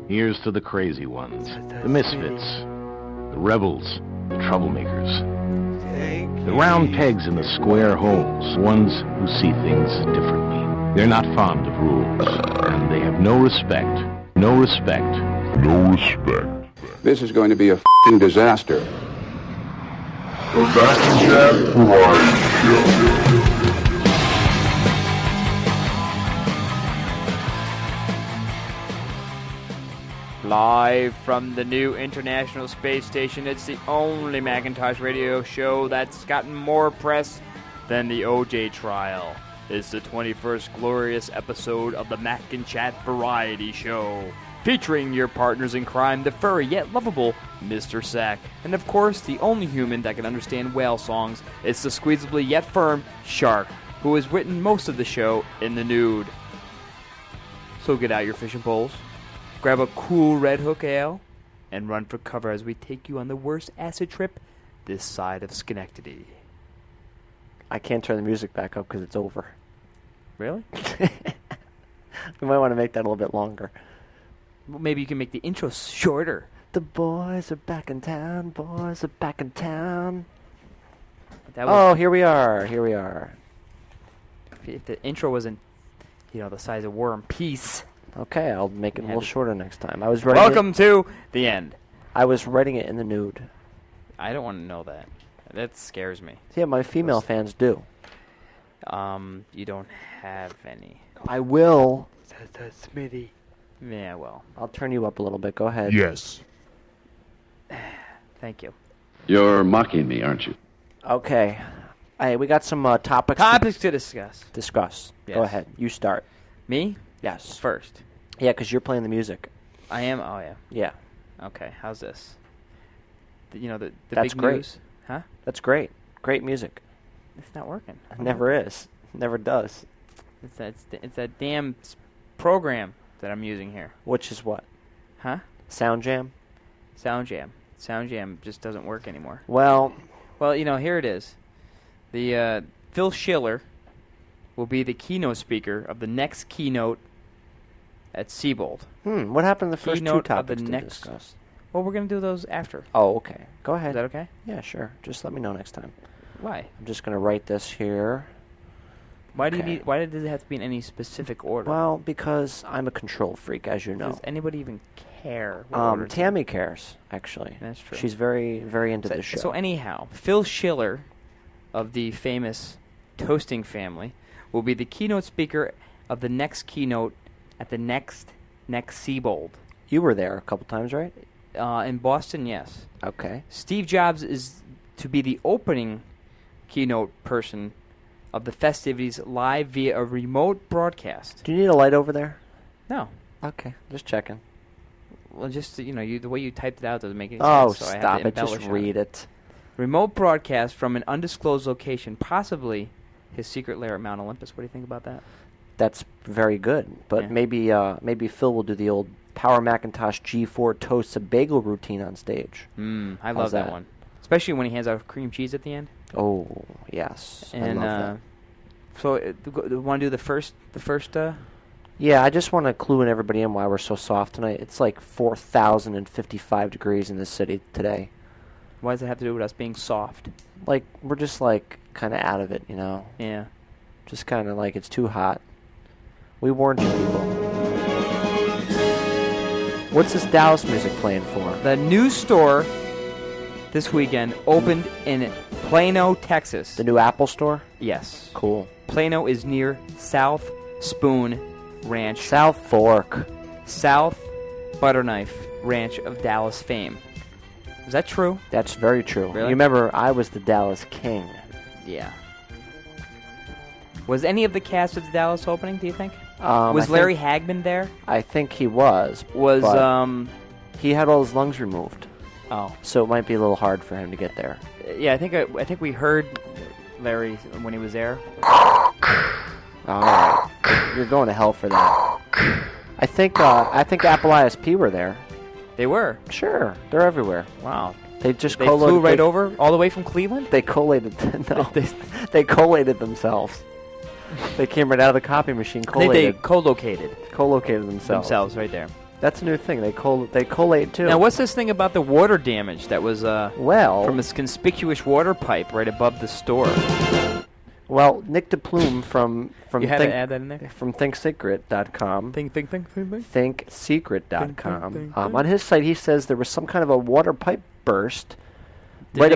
Here's to the crazy ones, the misfits, the rebels, the troublemakers. The round pegs in the square holes, ones who see things differently. They're not fond of rules, and they have no respect. No respect. No respect. This is going to be a f***ing disaster. The Macinchat Variety Show. Live from the new International Space Station, it's the only Macintosh radio show that's gotten more press than the OJ trial. It's the 21st glorious episode of the Macinchat Variety Show, featuring your partners in crime, the furry yet lovable Mr. Sack, and of course, the only human that can understand whale songs. It's the squeezably yet firm Shark, who has written most of the show in the nude. So get out your fishing poles, grab a cool Red Hook ale, and run for cover as we take you on the worst acid trip this side of Schenectady. I can't turn the music back up because it's over. Really? We might want to make that a little bit longer. Well, maybe you can make the intro shorter. The boys are back in town, boys are back in town. Here we are. If the intro wasn't, the size of War and Peace. Okay, I'll make it a little shorter next time. Welcome to the end. I was writing it in the nude. I don't want to know that. That scares me. Yeah, my female fans do. You don't have any. I will. That's Smitty. Yeah, well. I'll turn you up a little bit. Go ahead. Yes. Thank you. You're mocking me, aren't you? Okay. Hey, we got some topics to discuss. Yes. Go ahead. You start. Me? Yes. First. Yeah, because you're playing the music. I am? Oh, yeah. Yeah. Okay, how's this? The That's big great. news? Huh? That's great. Great music. It's not working. It never is. Never does. It's that damn program that I'm using here. Which is what? Huh? Sound Jam? Sound Jam just doesn't work anymore. Well, here it is. The Phil Schiller will be the keynote speaker of the next keynote at Siebold. What happened to the first Keynote two topics of the to next. discuss? Well, we're going to do those after. Oh, okay. Go ahead. Is that okay? Yeah, sure. Just let me know next time. Why? I'm just going to write this here. Why does it have to be in any specific order? Well, because I'm a control freak, as you know. Does anybody even care? Tammy cares, actually. That's true. She's very, very into this show. So anyhow, Phil Schiller of the famous Toasting family will be the keynote speaker of the next keynote at the next Siebold. You were there a couple times, right? In Boston, yes. Okay. Steve Jobs is to be the opening keynote person of the festivities live via a remote broadcast. Do you need a light over there? No. Okay, just checking. Well, just, the way you typed it out doesn't make any Oh, sense. So stop it. Just read it. Remote broadcast from an undisclosed location, possibly his secret lair at Mount Olympus. What do you think about that? That's very good. But maybe Phil will do the old Power Macintosh G4 toasts a bagel routine on stage. I love that one. Especially when he hands out cream cheese at the end. Oh, yes. And I love that. so, want to do the first? Yeah, I just want to clue in everybody in why we're so soft tonight. It's like 4,055 degrees in this city today. Why does it have to do with us being soft? Like, we're just kind of out of it, Yeah. Just kind of like it's too hot. We warned you people. What's this Dallas music playing for? The new store this weekend opened in Plano, Texas. The new Apple store? Yes. Cool. Plano is near South Spoon Ranch. South Fork. South Butterknife Ranch of Dallas fame. Is that true? That's very true. Really? You remember, I was the Dallas King. Yeah. Was any of the cast of the Dallas opening, do you think? Was Larry Hagman there? I think he was. He had all his lungs removed. Oh. So it might be a little hard for him to get there. Yeah, I think we heard Larry when he was there. All right. You're going to hell for that. I think Apple ISP were there. They were? Sure. They're everywhere. Wow. They just They flew right over? All the way from Cleveland? They collated. No. They collated themselves. They came right out of the copy machine. They co-located. Co-located themselves. Themselves right there. That's a new thing. They collate too. Now, what's this thing about the water damage that was from this conspicuous water pipe right above the store? Well, Nick DePlume from You had to add that in there? From ThinkSecret.com. ThinkSecret.com. ThinkSecret.com. On his site, he says there was some kind of a water pipe burst There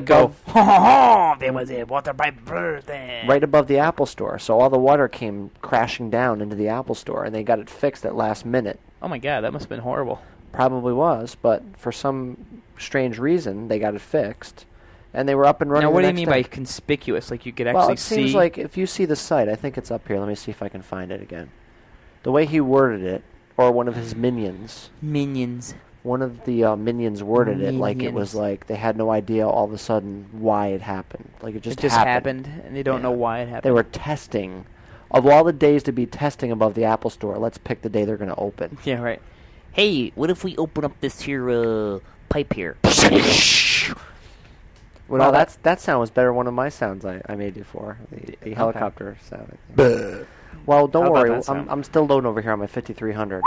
was a water pipe burst there. right above the Apple Store. So all the water came crashing down into the Apple Store, and they got it fixed at last minute. Oh my God, that must have been horrible. Probably was, but for some strange reason, they got it fixed. And they were up and running. Now, what the do you next mean day. by conspicuous? Like you could actually Well, it see? seems like if you see the site, I think it's up here. Let me see if I can find it again. The way he worded it, or one of his minions. One of the minions worded it like it was like they had no idea all of a sudden why it happened. Like it just happened, and they don't know why it happened. They were testing. Of all the days to be testing above the Apple Store, let's pick the day they're going to open. Yeah, right. Hey, what if we open up this here pipe here? Well, that sound was better than one of my sounds I made before. The helicopter sound. Well, don't How about worry. that sound? I'm still loading over here on my 5300.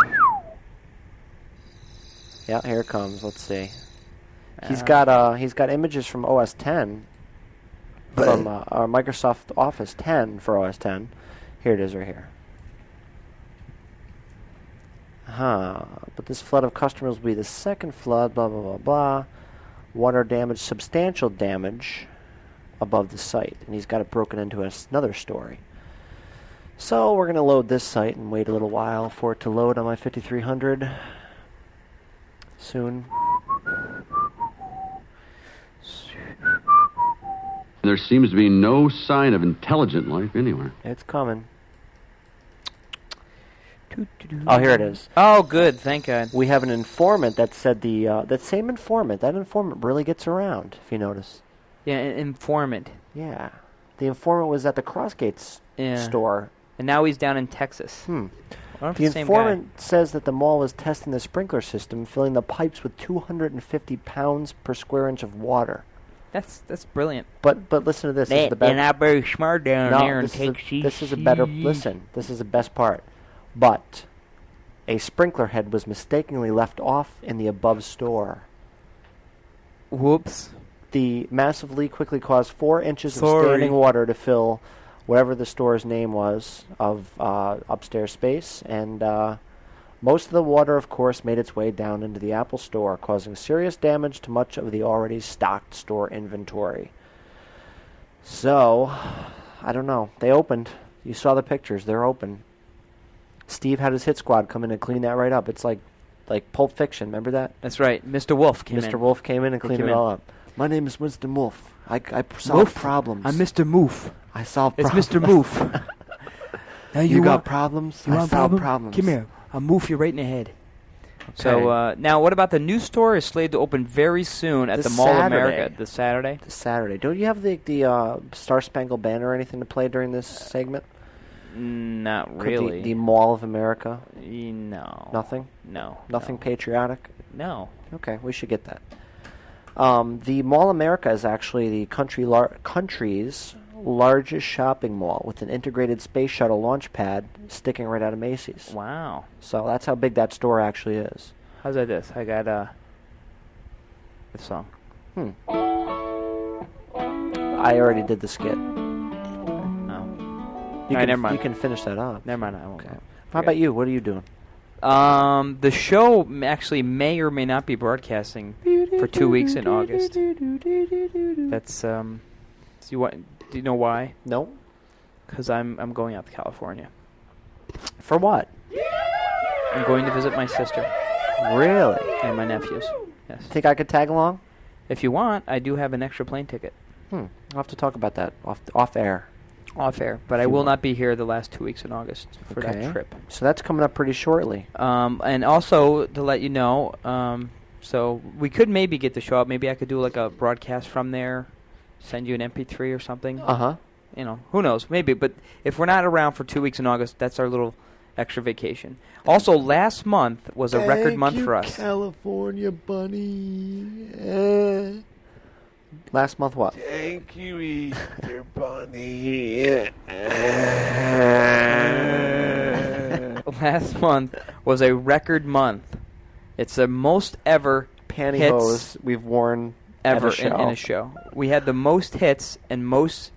Yeah, here it comes. Let's see. He's got images from OS 10, from Microsoft Office 10 for OS 10. Here it is right here. But this flood of customers will be the second flood, blah, blah, blah, blah. Water damage, substantial damage above the site. And he's got it broken into another story. So we're going to load this site and wait a little while for it to load on my 5300. Soon. There seems to be no sign of intelligent life anywhere. It's coming. Oh, here it is. Oh, good. Thank God. We have an informant that said that same informant. That informant really gets around, if you notice. Yeah, an informant. Yeah. The informant was at the Crossgates store. And now he's down in Texas. The informant says that the mall is testing the sprinkler system, filling the pipes with 250 pounds per square inch of water. That's brilliant. But listen to this. This is the They're not very smart down there in this Texas. is a better... Listen, this is the best part. But a sprinkler head was mistakenly left off in the above store. Whoops. The massive leak quickly caused 4 inches of standing water to fill whatever the store's name was of upstairs space, and most of the water, of course, made its way down into the Apple Store, causing serious damage to much of the already stocked store inventory. So, I don't know. They opened. You saw the pictures. They're open. Steve had his hit squad come in and clean that right up. It's like Pulp Fiction. Remember that? That's right. Mr. Wolf came in. Mr. Wolf came in and cleaned it all up. My name is Winston Wolf. I solve problems. I'm Mr. Moof. I solve problems. It's Mr. Moof. Now you got problems? I solve problems. Come here. I'll moof you right in the head. Okay. So, now what about the new store is slated to open very soon at the Mall of America this Saturday? This Saturday. Don't you have the Star Spangled Banner or anything to play during this segment? Not really. The Mall of America? No. Nothing? No. Nothing patriotic? No. Okay, we should get that. The Mall of America is actually the country's largest shopping mall with an integrated space shuttle launch pad sticking right out of Macy's. Wow. So that's how big that store actually is. How's that this? I got the song. I already did the skit. No. Never mind. You can finish that up. Never mind. I won't. Okay. How about you? What are you doing? The show actually may or may not be broadcasting for 2 weeks in August. That's do you know why? No. Because I'm going out to California. For what? I'm going to visit my sister. Really? And my nephews. Yes. Think I could tag along? If you want, I do have an extra plane ticket. I'll have to talk about that off air. Off air, but I will not be here the last 2 weeks in August for that trip. So that's coming up pretty shortly. And also to let you know, so we could maybe get the show up. Maybe I could do like a broadcast from there, send you an MP3 or something. You know, who knows? Maybe. But if we're not around for 2 weeks in August, that's our little extra vacation. Also, last month was a record month for us. California bunny. Last month what? Thank you, Easter Bunny. Last month was a record month It's the most ever pantyhose we've worn ever at in a show. We had the most hits and most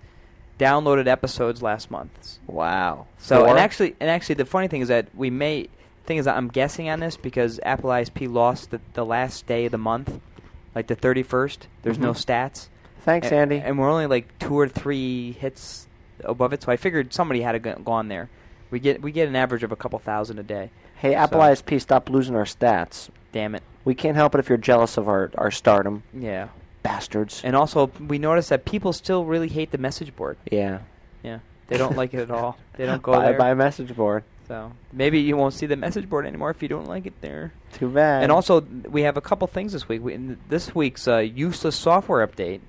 downloaded episodes last month. Wow. So 4? and actually the funny thing is that I'm guessing on this because Apple ISP lost the last day of the month, like the 31st. There's no stats. Thanks, Andy. And we're only like 2 or 3 hits above it, so I figured somebody had to go on there. We get an average of a couple thousand a day. Hey, Apple ISP, stop losing our stats. Damn it. We can't help it if you're jealous of our stardom. Yeah. Bastards. And also, we noticed that people still really hate the message board. Yeah. Yeah. They don't like it at all. They don't go there. Buy a message board. So maybe you won't see the message board anymore if you don't like it there. Too bad. And also, we have a couple things this week. This week's useless software update,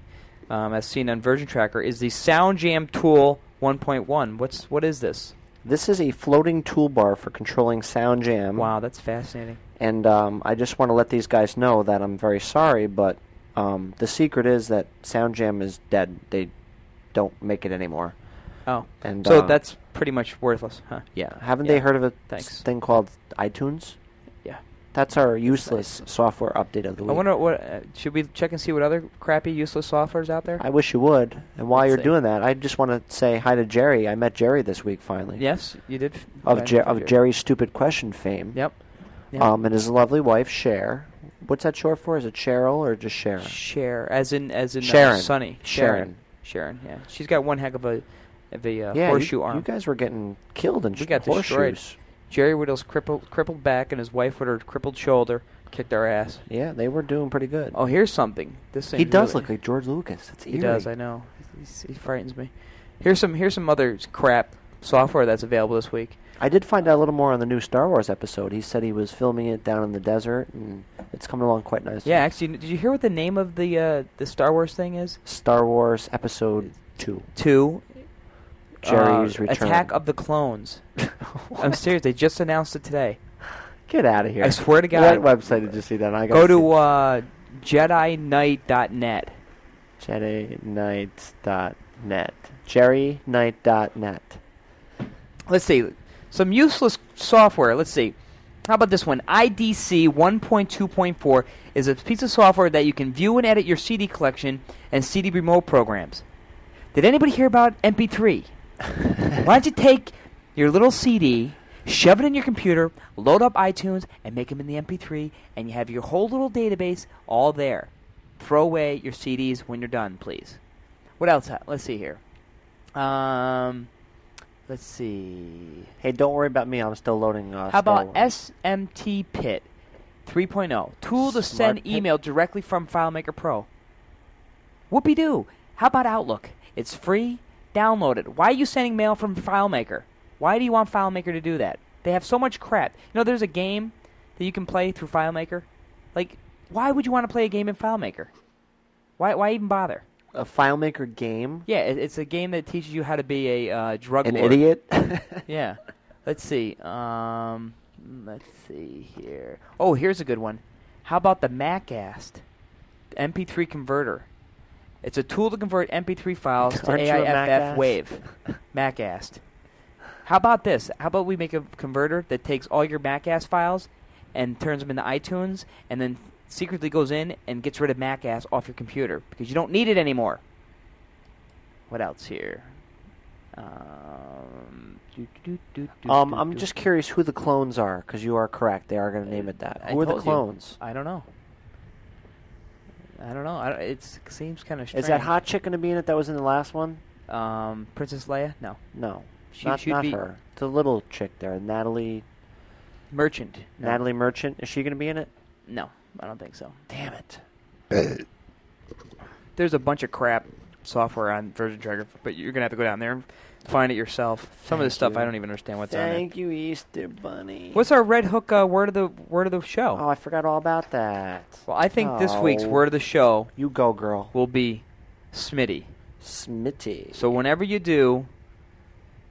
as seen on Version Tracker, is the Sound Jam Tool 1.1. What is this? This is a floating toolbar for controlling Sound Jam. Wow, that's fascinating. And I just want to let these guys know that I'm very sorry, but the secret is that Sound Jam is dead. They don't make it anymore. Oh. And so that's pretty much worthless, huh? Yeah. Haven't they heard of a thing called iTunes? Yeah. That's our useless software update of the week. I wonder what should we check and see what other crappy useless software is out there? I wish you would. And while Let's you're see. doing that, I just want to say hi to Jerry. I met Jerry this week finally. Yes, you did. Of Jerry's Stupid Question fame. Yep. And his lovely wife Cher. What's that short for? Is it Cheryl or just Sharon? Cher, as in Sharon. Sunny. Sharon. Sharon. Yeah, she's got one heck of a yeah, horseshoe arm. You guys were getting killed in We got destroyed. horseshoes. Jerry Whittle's crippled back, and his wife with her crippled shoulder kicked our ass. Yeah, they were doing pretty good. Oh, here's something. This thing. He does look like George Lucas. It's He eerie. does. I know. He frightens me. Here's some other crap software that's available this week. I did find out a little more on the new Star Wars episode. He said he was filming it down in the desert, and it's coming along quite nicely. Yeah, actually, did you hear what the name of the Star Wars thing is? Star Wars Episode 2. 2. Jerry's Return. Attack of the Clones. I'm serious. They just announced it today. Get out of here. I swear to God. What website did you see that on? Go to JediKnight.net. JediKnight.net. JerryKnight.net. Let's see. Some useless software. Let's see. How about this one? IDC 1.2.4 is a piece of software that you can view and edit your CD collection and CD remote programs. Did anybody hear about MP3? Why don't you take your little CD, shove it in your computer, load up iTunes, and make them in the MP3, and you have your whole little database all there. Throw away your CDs when you're done, please. What else? Let's see here. Let's see. Hey, don't worry about me. I'm still loading How Star about Wars. SMT Pit 3.0? Tool to Smart send Pit? email directly from FileMaker Pro. Whoopie-doo. How about Outlook? It's free. Download it. Why are you sending mail from FileMaker? Why do you want FileMaker to do that? They have so much crap. You know, there's a game that you can play through FileMaker. Like, why would you want to play a game in FileMaker? Why even bother? A FileMaker game? Yeah, it's a game that teaches you how to be a drug An lord. idiot? Yeah. Let's see. Let's see here. Oh, here's a good one. How about the MacAst MP3 converter? It's a tool to convert MP3 files to Aren't you a AIFF MacAst? wave. MacAst. How about this? How about we make a converter that takes all your MacAst files and turns them into iTunes, and then secretly goes in and gets rid of MacAst off your computer because you don't need it anymore. What else here? I'm just curious who the clones are, because you are correct. They are going to name it that. Who are the told you. clones? I don't know. It seems kind of strange. Is that hot chick going to be in it that was in the last one? Princess Leia? No. No. She'd Not be her. The little chick there, Natalie Merchant. No. Natalie Merchant. Is she going to be in it? No, I don't think so. Damn it. There's a bunch of crap software on Version Tracker, but you're going to have to go down there and find it yourself. Some of this stuff I don't even understand what's on it. Thank you, Easter Bunny. What's our Red Hook word of the show? Oh, I forgot all about that. Well, I think this week's Oh. word of the show You go, girl. will be Smitty. Smitty. So whenever you do,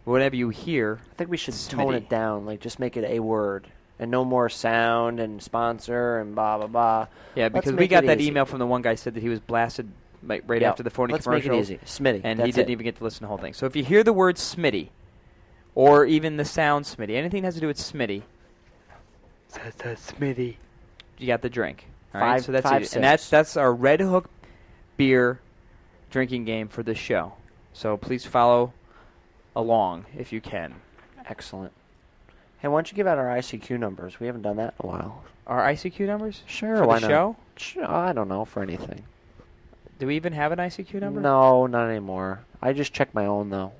whatever you hear, I think we should tone Smitty. it down. Like, just make it a word. And no more sound and sponsor and blah, blah, blah. yeah, Let's because we make got it that easy. email from the one guy said that he was blasted right Yep. after the phony Let's commercial. make it easy. Smitty. And That's he didn't it. even get to listen to the whole thing. So if you hear the word Smitty, or even the sound Smitty, anything that has to do with Smitty, That's Smitty. you got the drink. All right, Five- so that's 5 it. And sips. that's our Red Hook beer drinking game for this show. So please follow along if you can. Excellent. Hey, why don't you give out our ICQ numbers? We haven't done that in a while. Our ICQ numbers? Sure, For why the not? show? Sure, I don't know, for anything. Do we even have an ICQ number? No, not anymore. I just checked my own, though.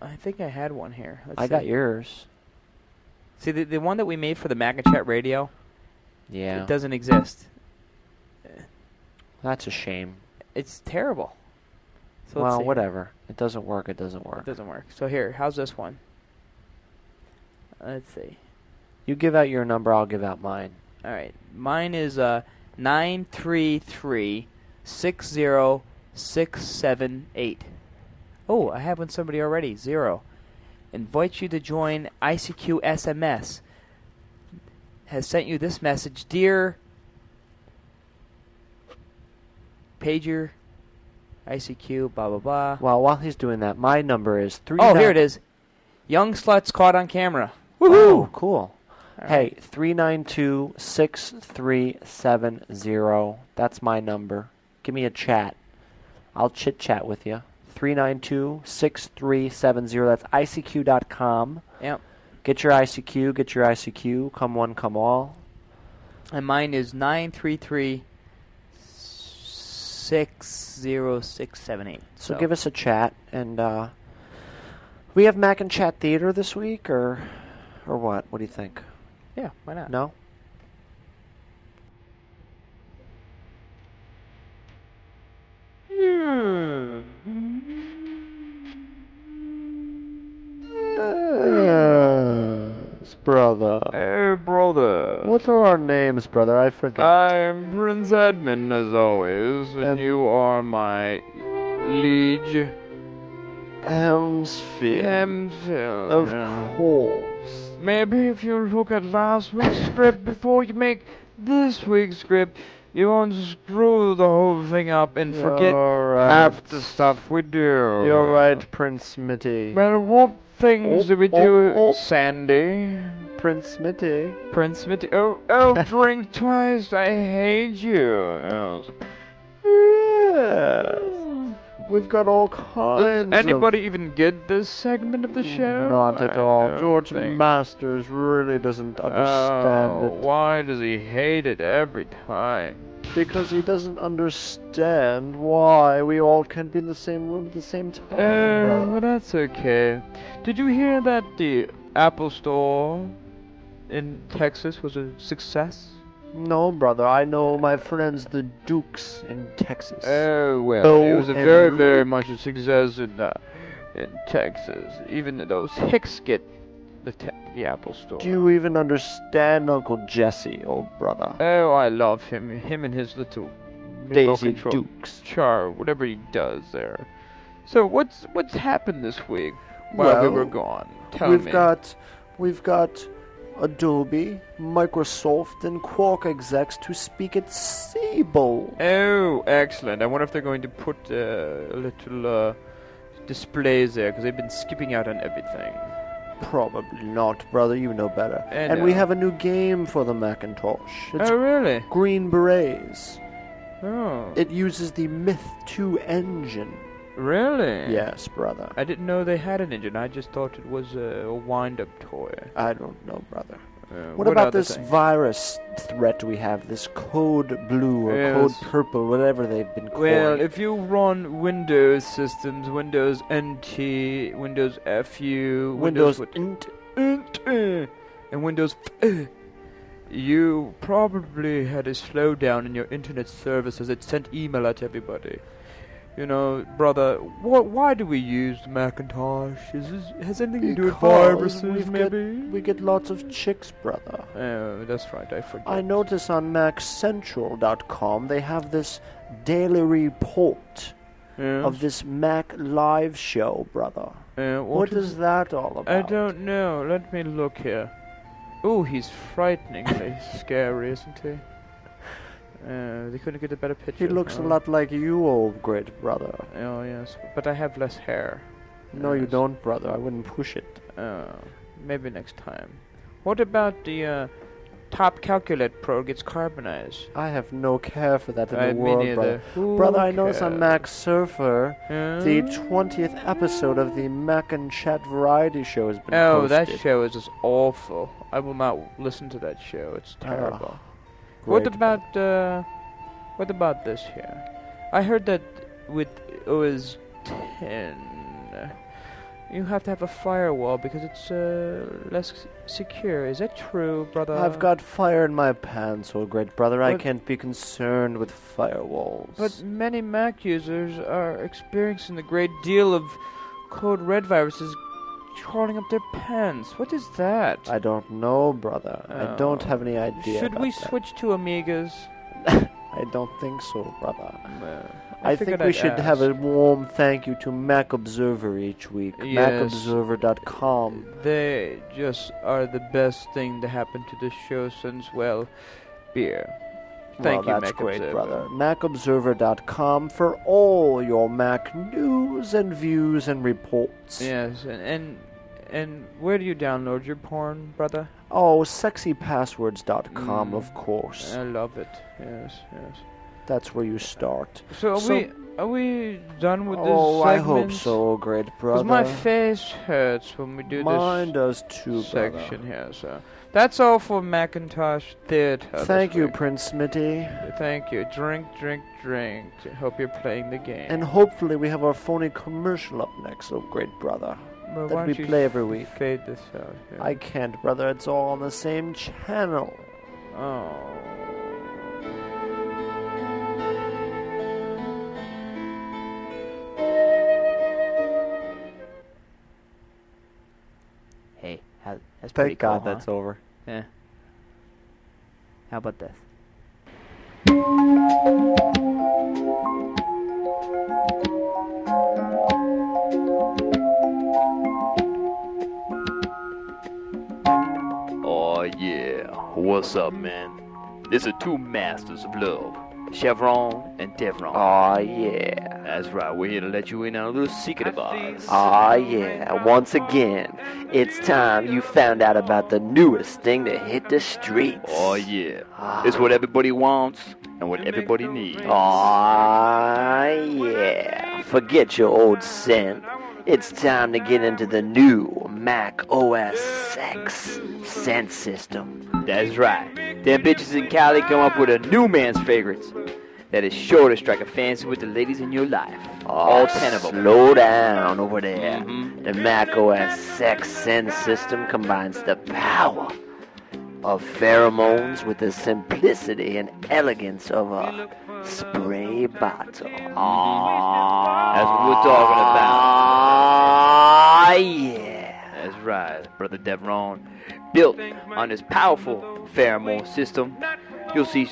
I think I had one here. Let's I see. got yours. See, the one that we made for the Macinchat Radio, Yeah. it doesn't exist. That's a shame. It's terrible. So let's Well, see. whatever. It doesn't work, it doesn't work. It doesn't work. So here, how's this one? Let's see. You give out your number, I'll give out mine. All right. Mine is 933-60678. Oh, I have one somebody already. 0. Invite you to join ICQ SMS. Has sent you this message. Dear Pager, ICQ, blah, blah, blah. Well, while he's doing that, my number is 3... Oh, here it is. Young sluts caught on camera. Oh, Woohoo! cool. All Hey, 392-6370. That's my number. Give me a chat. I'll chit-chat with you. 392-6370. That's ICQ.com. Yep. Get your ICQ, get your ICQ. Come one, come all. And mine is 933-60678. So give us a chat. And we have Macinchat Theater this week, or what? What do you think? Yeah, why not? No? Yes, brother. Hey, brother. What are our names, brother? I forget. I'm Prince Edmund, as always, and you are my liege. Hemsfield. Hemsfield. Of course. Maybe if you look at last week's script before you make this week's script, you won't screw the whole thing up and forget half the stuff we do. You're right, Prince Smitty. Well, what things do we do, Sandy? Prince Smitty. Prince Smitty. Oh, drink twice. I hate you. Yes. We've got all kinds Anybody even get this segment of the show? Not at I all. don't George think. Masters really doesn't understand it. Why does he hate it every time? Because he doesn't understand why we all can't be in the same room at the same time. Well, that's okay. Did you hear that the Apple Store in Texas was a success? No, brother. I know my friends, the Dukes in Texas. Oh, well, Oh, it was a and- very, very much a success in Texas. Even those hicks get the Apple Store. Do you even understand Uncle Jesse, old brother? Oh, I love him. Him and his little Daisy control Dukes. char, whatever he does there. So what's happened this week while we Well, were gone? Tell We've me. got Adobe, Microsoft, and Quark execs to speak at Sable. Oh, excellent. I wonder if they're going to put little displays there, because they've been skipping out on everything. Probably not, brother. You know better. I And we know. have a new game for the Macintosh. It's Oh, really? Green Berets. Oh, It uses the Myth 2 engine. really? Yes, brother. I didn't know they had an engine. I just thought it was a wind-up toy. I don't know, brother. What What about other this things? virus threat we have? This Code Blue or Yes. Code Purple, whatever they've been called. Well, if you run Windows systems, Windows NT, Windows FU, Windows what- and Windows, you probably had a slowdown in your internet services. It sent email at everybody. You know, brother, why do we use the Macintosh? Has anything to do with viruses, maybe? we get lots of chicks, brother. Oh, that's right, I forget. I notice on MacCentral.com they have this daily report Yes? of this Mac Live show, brother. What is that all about? I don't know. Let me look here. Oh, he's frighteningly scary, isn't he? They couldn't get a better picture. He looks a lot like you, old great brother. Oh, yes. But I have less hair. No, you Yes. don't, brother. I wouldn't push it. Maybe next time. What about the top calculate pro gets carbonized. I have no care for that in Right, the me world, neither. brother. Who Brother, I noticed cares? on Mac Surfer, Yeah? the 20th episode of the Macinchat Variety Show has been Oh, posted. that show is just awful. I will not listen to that show. It's terrible. Great. What about this here? I heard that with OS 10, you have to have a firewall because it's less secure. Is that true, brother? I've got fire in my pants, oh great brother. I But- can't be concerned with firewalls. But many Mac users are experiencing a great deal of code red viruses crawling up their pants. What is that? I don't know, brother. I don't Oh. have any idea. Should we about that. switch to Amigas? I don't think so, brother. I I think figured we I'd should have a ask. warm thank you to Mac Observer each week. Yes. MacObserver.com. They just are the best thing to happen to this show since, well, beer. Thank well, you, that's Mac great, Observer. brother. MacObserver.com for all your Mac news and views and reports. Yes, and where do you download your porn, brother? Oh, sexypasswords.com, of course. I love it. Yes, yes. That's where you start. So are we done with this Oh, I hope segment? so, great brother. Because my face hurts when we do Mine this does too, brother. section here. So that's all for Macintosh Theatre. Thank this you, week. Prince Smitty. Thank you. Drink, drink, drink. Hope you're playing the game. And hopefully we have our phony commercial up next, oh great brother. Well, that why we don't you play every week. Fade this out. Yeah. I can't, brother. It's all on the same channel. Oh. Hey, that's pretty Thank God cool, that's over. Yeah. How about this? Oh yeah, what's up, man? This is two masters of love, Chevron and Devron. Aw, yeah. That's right, we're here to let you in on a little secret of ours. Aw, yeah. Once again, it's time you found out about the newest thing to hit the streets. Oh yeah, it's what everybody wants and what everybody needs. Aw, yeah. Forget your old scent. It's time to get into the new Mac OS X scent system. That's right. Them bitches in Cali come up with a new man's favorites that is sure to strike a fancy with the ladies in your life. All 10 of them. Slow down over there. Mhm. The Mac OS X scent system combines the power of pheromones with the simplicity and elegance of a spray bottle. That's what we're talking about. Ah, yeah. That's right, Brother Devron. Built on this powerful pheromone system, you'll see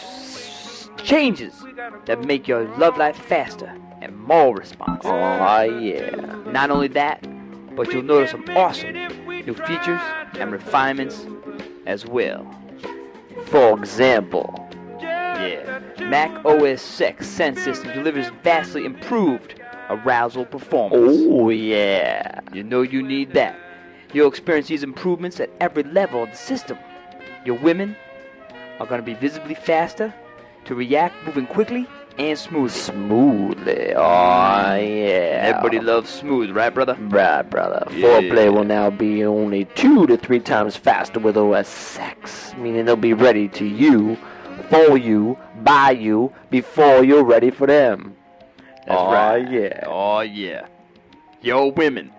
changes that make your love life faster and more responsive. Oh, yeah. Not only that, but you'll notice some awesome new features and refinements as well. For example, Yeah, Mac OS X Sense System delivers vastly improved arousal performance. oh, yeah. You know you need that. You'll experience these improvements at every level of the system. Your women are going to be visibly faster to react, moving quickly and smoothly. Smoothly. Oh, yeah. Everybody loves smooth, right, brother? Right, brother. Yeah. Foreplay will now be only 2 to 3 times faster with OS X, meaning they'll be ready to you, for you, by you, before you're ready for them. That's Oh, right. yeah. Oh, yeah. Your women,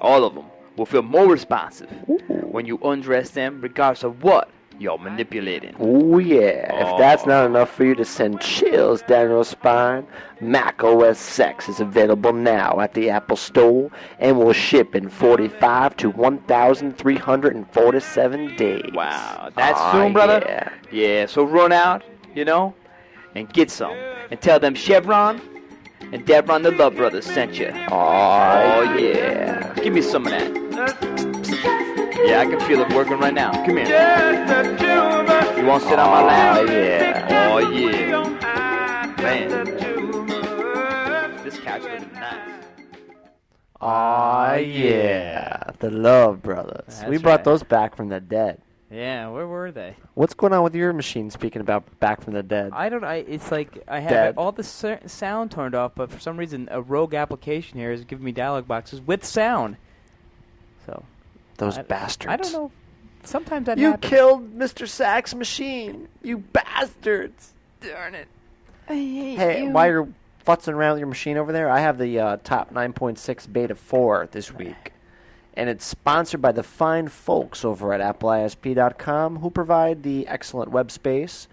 all of them, will feel more responsive when you undress them, regardless of what you're manipulating. Oh, yeah. If that's not enough for you to send chills down your spine, Mac OS X is available now at the Apple Store and will ship in 45 to 1,347 days. Wow, that's Oh, soon, brother? yeah. Yeah, so run out, and get some. And tell them Chevron and Devron the Love Brothers sent you. Oh, yeah. Give me some of that. Yeah, I can feel it working right now. Come here. You want to sit on my lap? Oh, yeah. Oh, yeah. Man. This couch looking nice. Oh, yeah. The Love Brothers. That's We brought right. those back from the dead. Yeah, where were they? What's going on with your machine, speaking about Back from the Dead? I don't. It's like I have Dead. all the sound turned off, but for some reason, a rogue application here is giving me dialog boxes with sound. So. Those bastards. I don't know. Sometimes that You happens. killed Mr. Sack's machine. You bastards. Darn it. Hey, while you're futzing around with your machine over there, I have the top 9.6 beta 4 this week. And it's sponsored by the fine folks over at appleisp.com who provide the excellent web space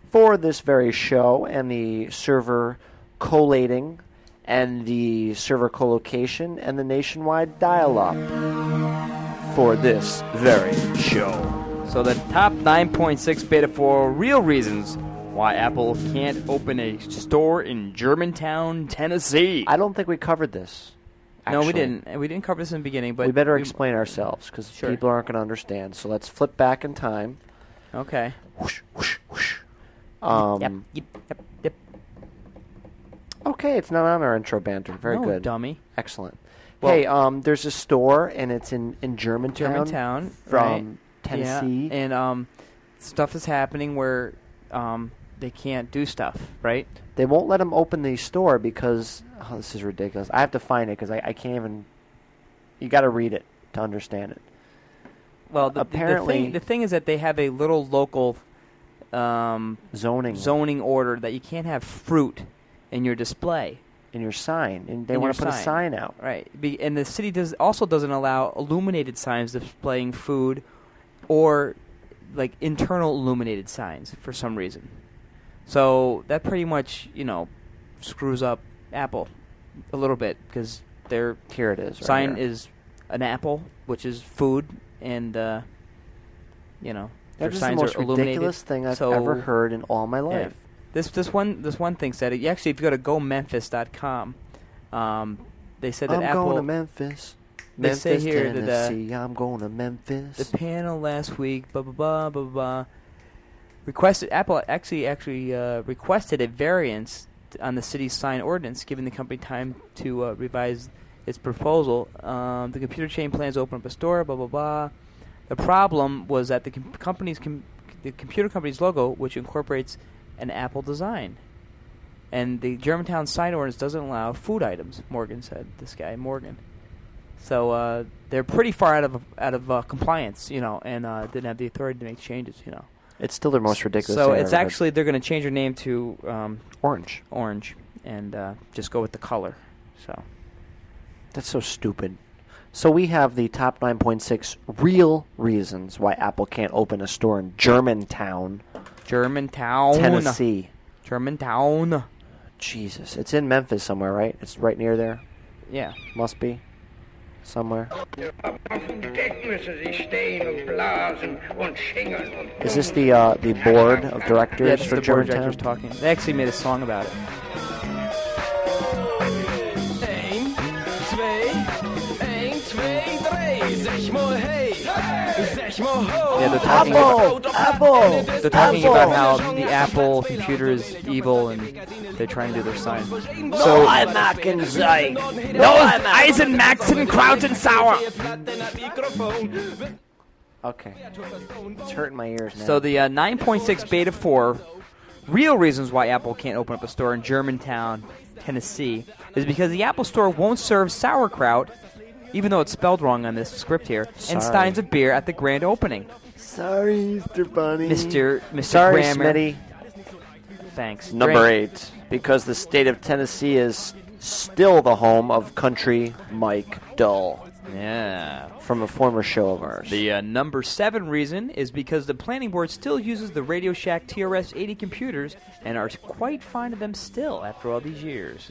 for this very show and the server collating and the server colocation and the nationwide dial-up for this very show. So the top 9.6 beta 4 real reasons why Apple can't open a store in Germantown, Tennessee. I don't think we covered this. No, we actually. didn't. We didn't cover this in the beginning, but we better explain ourselves because people aren't going to understand. So let's flip back in time. Okay. Whoosh, whoosh, whoosh. Yep. Okay, it's not on our intro banter. Very No, good. dummy. Excellent. Well, hey, there's a store, and it's in Germantown. From Tennessee. Yeah. And stuff is happening where they can't do stuff, right? They won't let them open the store because, this is ridiculous. I have to find it because I can't even, you got to read it to understand it. Well, apparently the thing is that they have a little local zoning order that you can't have fruit in your display. In your sign. And they want to put a sign out. Right. And the city doesn't allow illuminated signs displaying food or like internal illuminated signs for some reason. So that pretty much, screws up Apple a little bit because their here it is. Sign is an apple, which is food, and their that is signs the most are illuminated. ridiculous thing I've ever heard in all my life. Yeah. This one thing said it. Actually, if you go to gomemphis.com, they said that I'm Apple. going to Memphis. They say here Tennessee, that I'm going to Memphis. The panel last week, blah blah blah blah blah. Apple actually requested a variance on the city's sign ordinance, giving the company time to revise its proposal. The computer chain plans to open up a store, blah blah blah. The problem was that the computer company's logo, which incorporates an Apple design, and the Germantown sign ordinance doesn't allow food items. Morgan said, this guy Morgan. So they're pretty far out of compliance, and didn't have the authority to make changes, It's still their most ridiculous. So thing it's I've actually they're going to change their name to Orange, and just go with the color. So that's so stupid. So we have the top 9.6 real reasons why Apple can't open a store in Germantown, Tennessee. Germantown. Jesus, it's in Memphis somewhere, right? It's right near there. Yeah, must be somewhere. Is this the board of directors yeah, for the board of Germantown? directors talking. They actually made a song about it. Yeah, they're talking Apple! They're talking about how the Apple computer is evil and they're trying to do their sign. So I'm Macinchat. No, Eisen, Maxen, Kraut, and Sauer. Okay. It's hurting my ears now. So the 9.6 Beta 4 real reasons why Apple can't open up a store in Germantown, Tennessee, is because the Apple Store won't serve sauerkraut, even though it's spelled wrong on this script here, and steins of beer at the grand opening. Sorry, Mr. Bunny. Mr. Sorry, Grammar. Smitty. Thanks. Number 8, because the state of Tennessee is still the home of country Mike Dull. Yeah. From a former show of ours. The number 7 reason is because the planning board still uses the Radio Shack TRS-80 computers and are quite fond of them still after all these years.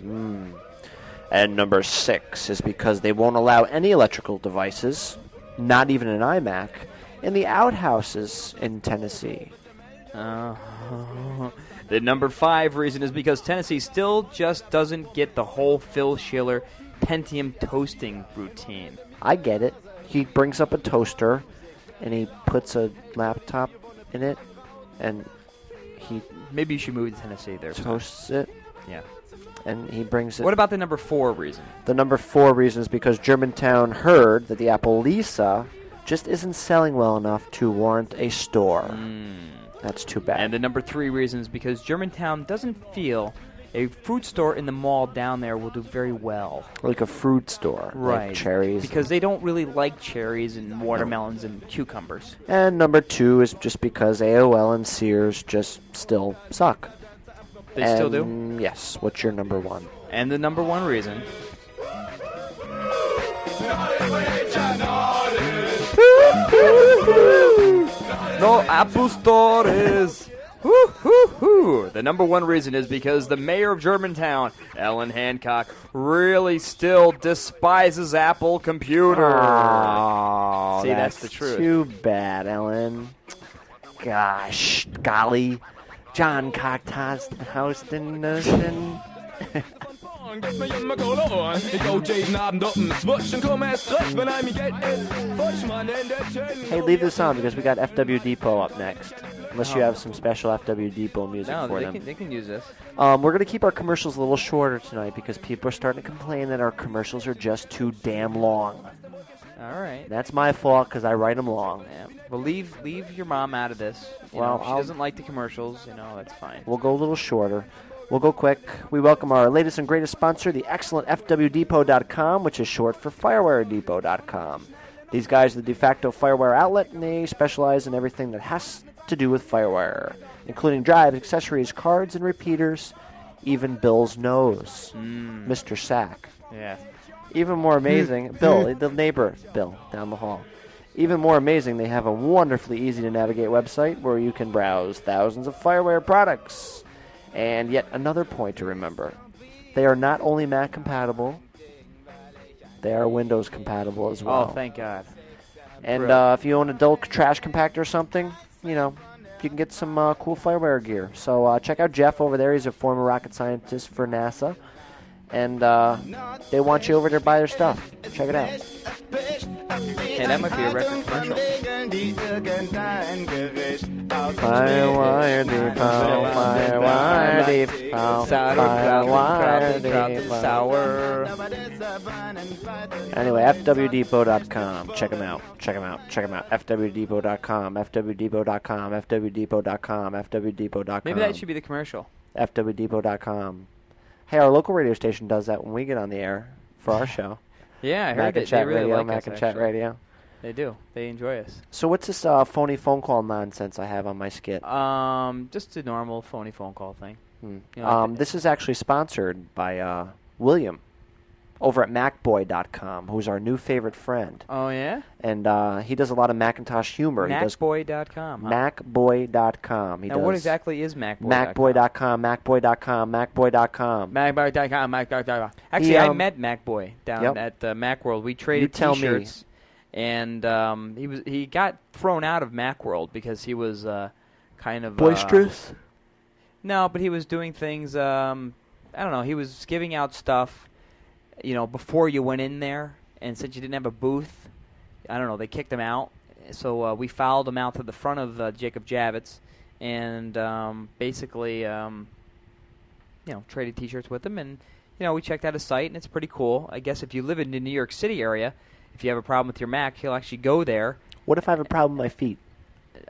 And number 6 is because they won't allow any electrical devices, not even an iMac, in the outhouses in Tennessee. The number 5 reason is because Tennessee still just doesn't get the whole Phil Schiller Pentium toasting routine. I get it. He brings up a toaster, and he puts a laptop in it, and he maybe you should move to Tennessee there. Toasts it. Yeah. And he brings it. What about the number 4 reason? The number 4 reason is because Germantown heard that the Apple Lisa just isn't selling well enough to warrant a store. That's too bad. And the number 3 reason is because Germantown doesn't feel a fruit store in the mall down there will do very well. Like a fruit store. Right. Like cherries. Because they don't really like cherries and watermelons and cucumbers. And number 2 is just because AOL and Sears just still suck. They still do? Yes. What's your number 1? And the number 1 reason... No Apple stores. The number 1 reason is because the mayor of Germantown, Ellen Hancock, really still despises Apple computers. Oh, See, that's the truth. Too bad, Ellen. Gosh, golly. John Cockhouston. Hey, leave this on because we got FW Depot up next. Unless you have some special FW Depot music for them. They can use this. We're going to keep our commercials a little shorter tonight because people are starting to complain that our commercials are just too damn long. All right. That's my fault because I write them long. Yeah. Well, leave your mom out of this. You know, if she doesn't like the commercials, that's fine. We'll go a little shorter. We'll go quick. We welcome our latest and greatest sponsor, the excellent FWDepot.com, which is short for FirewireDepot.com. These guys are the de facto FireWire outlet, and they specialize in everything that has to do with FireWire, including drives, accessories, cards, and repeaters, even Bill's nose, Mr. Sack. Yeah. Even more amazing, Bill, the neighbor, Bill, down the hall. Even more amazing, they have a wonderfully easy-to-navigate website where you can browse thousands of FireWire products. And yet another point to remember, they are not only Mac compatible, they are Windows compatible as well. Oh, thank God. And if you own a Dell trash compactor or something, you can get some cool FireWire gear. So check out Jeff over there. He's a former rocket scientist for NASA. And they want you over there to buy their stuff. Check it out. Hey, that might be a record commercial. FireWire Depot, FireWire Depot, FireWire Depot. Anyway, FWDepot.com. Check them out. FWDepot.com, FWDepot.com, FWDepot.com, FWDepot.com. Maybe that should be the commercial. FWDepot.com. Hey, our local radio station does that when we get on the air for our show. Yeah, I heard Macinchat they really Radio, like us, Macinchat Radio. They do. They enjoy us. So what's this phony phone call nonsense I have on my skit? Just a normal phony phone call thing. This is actually sponsored by William over at MacBoy.com, who's our new favorite friend. Oh, yeah? And he does a lot of Macintosh humor. MacBoy.com. MacBoy.com. Now, what exactly is MacBoy.com? MacBoy.com, MacBoy.com, MacBoy.com. MacBoy.com, MacBoy.com. Actually, I met MacBoy down at Macworld. We traded T-shirts. And he got thrown out of Macworld because he was kind of... boisterous? No, but he was doing things... I don't know. He was giving out stuff, before you went in there. And since you didn't have a booth, I don't know, they kicked him out. So we followed him out to the front of Jacob Javits and basically, traded T-shirts with him. And, we checked out his site, and it's pretty cool. I guess if you live in the New York City area... If you have a problem with your Mac, he'll actually go there. What if I have a problem with my feet?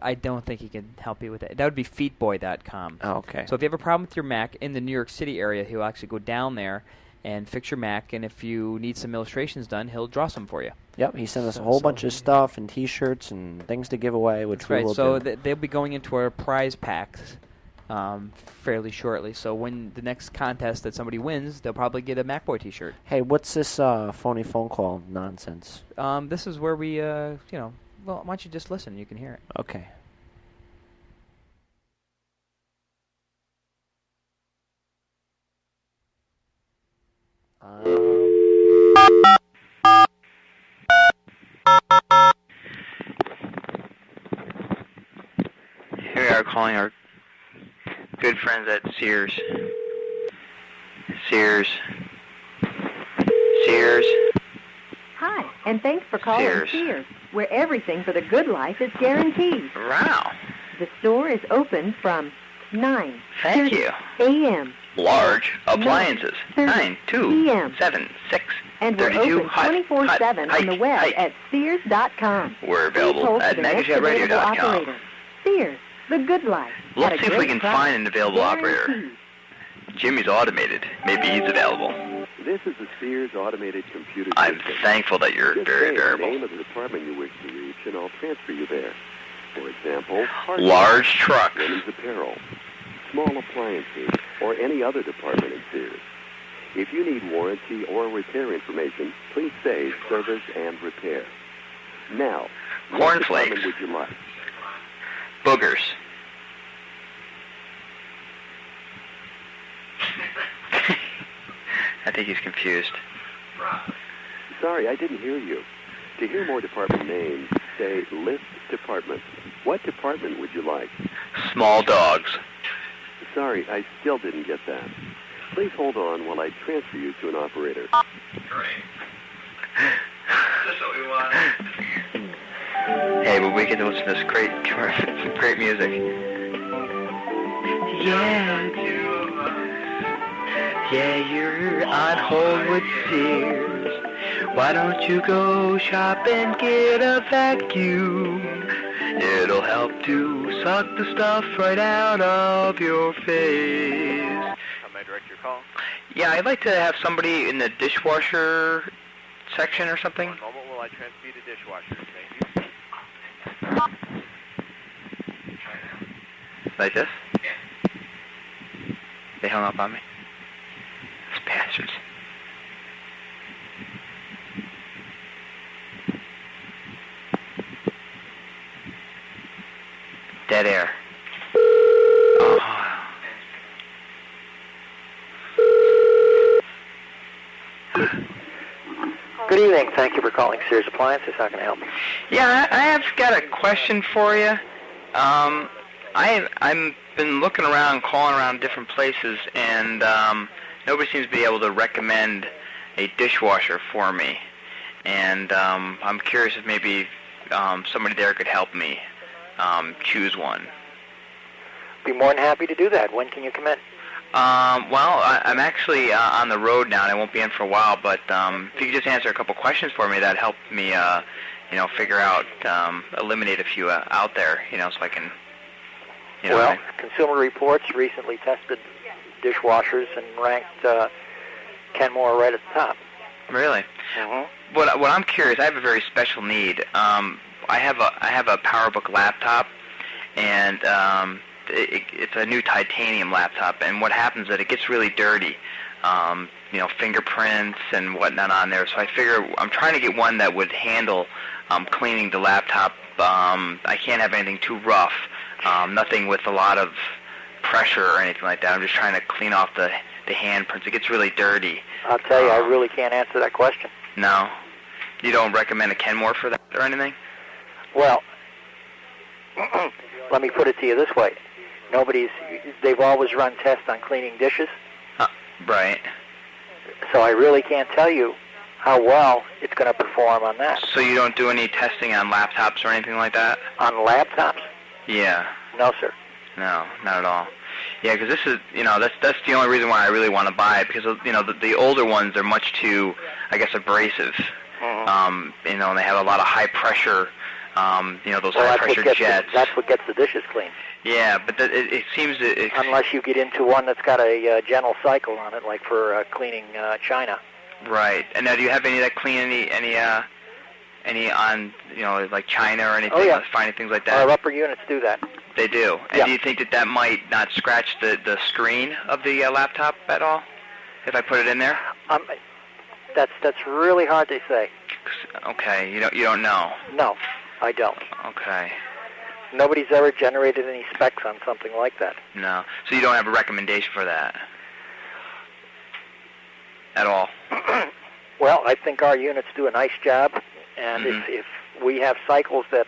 I don't think he can help you with that. That would be feetboy.com. Oh, okay. So if you have a problem with your Mac in the New York City area, he'll actually go down there and fix your Mac. And if you need some illustrations done, he'll draw some for you. Yep, he sent us a whole bunch of stuff and T-shirts and things to give away, which we will do. So they'll be going into our prize packs fairly shortly. So when the next contest that somebody wins, they'll probably get a MacBoy T-shirt. Hey, what's this phony phone call nonsense? This is where we, well, why don't you just listen? You can hear it. Okay. Here we are calling our good friends at Sears. Sears. Hi, and thanks for calling Sears, where everything for the good life is guaranteed. Wow. The store is open from 9 Thank you. a.m. Large appliances. 92776. And we're open 24/7 on the web at Sears.com. We're available at MacinchatRadio.com. Sears, the good life. Let's see if we can find an available operator. Jimmy's automated. Maybe he's available. This is the Sears automated computer. I'm thankful that you're very variable. The name of the department you wish to reach, and I'll transfer you there. For example, large trucks, women's apparel, small appliances, or any other department in Sears. If you need warranty or repair information, please say service and repair. Now, what department would you like? Boogers. I think he's confused. Sorry, I didn't hear you. To hear more department names, say list department. What department would you like? Small dogs. Sorry, I still didn't get that. Please hold on while I transfer you to an operator. Great. That's what we want. Hey, but we get to listen to this great music. Yeah, you're on hold with Sears. Why don't you go shop and get a vacuum? It'll help to suck the stuff right out of your face. How may I direct your call? Yeah, I'd like to have somebody in the dishwasher section or something. One moment while I transfer you to dishwasher. Thank you. Like this? Yeah. They hung up on me. Those bastards. Dead air. Oh. Good evening. Thank you for calling Sears Appliances. How can I help you? Yeah, I have got a question for you. I've been looking around, calling around different places, and nobody seems to be able to recommend a dishwasher for me. And I'm curious if maybe somebody there could help me choose one. Be more than happy to do that. When can you come in? Well, I'm actually on the road now, and I won't be in for a while. But if you could just answer a couple questions for me, that'd help me, figure out, eliminate a few out there, so I can. Well, Consumer Reports recently tested dishwashers and ranked Kenmore right at the top. Really? Mm-hmm. What I'm curious, I have a very special need. I have a PowerBook laptop, and it's a new titanium laptop. And what happens is that it gets really dirty, fingerprints and whatnot on there. So I figure I'm trying to get one that would handle cleaning the laptop. I can't have anything too rough, nothing with a lot of pressure or anything like that. I'm just trying to clean off the handprints. It gets really dirty. I'll tell you, I really can't answer that question. No? You don't recommend a Kenmore for that or anything? Well, let me put it to you this way. They've always run tests on cleaning dishes. Right. So I really can't tell you how well it's going to perform on that. So you don't do any testing on laptops or anything like that? On laptops? Yeah. No, sir. No, not at all. Yeah, because this is, that's the only reason why I really want to buy it, because, the older ones are much too, I guess, abrasive. Mm-hmm. And they have a lot of high pressure, those high pressure jets. That's what gets the dishes clean. Yeah, but it seems that unless you get into one that's got a gentle cycle on it, like for cleaning china. Right. And now, do you have any that clean any on like china or anything? Oh, yeah. Finding things like that. Our upper units do that. They do. And yeah. Do you think that might not scratch the screen of the laptop at all if I put it in there? That's really hard to say. Okay. You don't know. No, I don't. Okay. Nobody's ever generated any specs on something like that. No. So you don't have a recommendation for that at all? Well, I think our units do a nice job, and if we have cycles that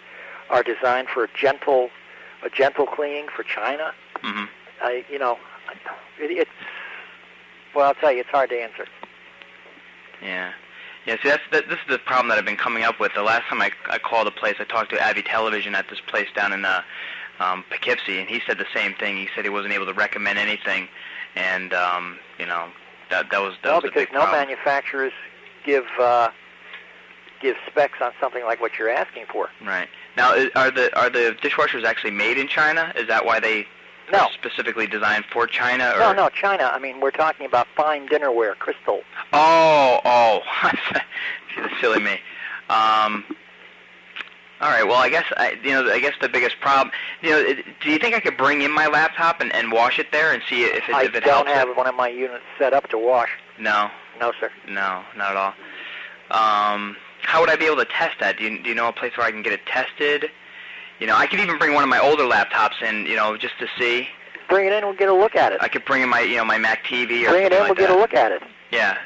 are designed for a gentle cleaning for china, well, I'll tell you, it's hard to answer. Yeah. Yeah, see, this is the problem that I've been coming up with. The last time I called a place, I talked to Abbey Television at this place down in Poughkeepsie, and he said the same thing. He said he wasn't able to recommend anything, and that was no, a because big no problem. manufacturers give specs on something like what you're asking for. Right. Now, are the dishwashers actually made in China? Is that why they are specifically designed for China? Or? No, China. I mean, we're talking about fine dinnerware, crystal. Oh. That's silly me. All right. Well, I guess the biggest problem. Do you think I could bring in my laptop and wash it there and see if it helps? I don't have one of my units set up to wash. No. No, sir. No, not at all. How would I be able to test that? Do you know a place where I can get it tested? I could even bring one of my older laptops in, just to see. Bring it in, we'll get a look at it. I could bring in my, my Mac TV or bring it in, we'll get a look at it. Yeah.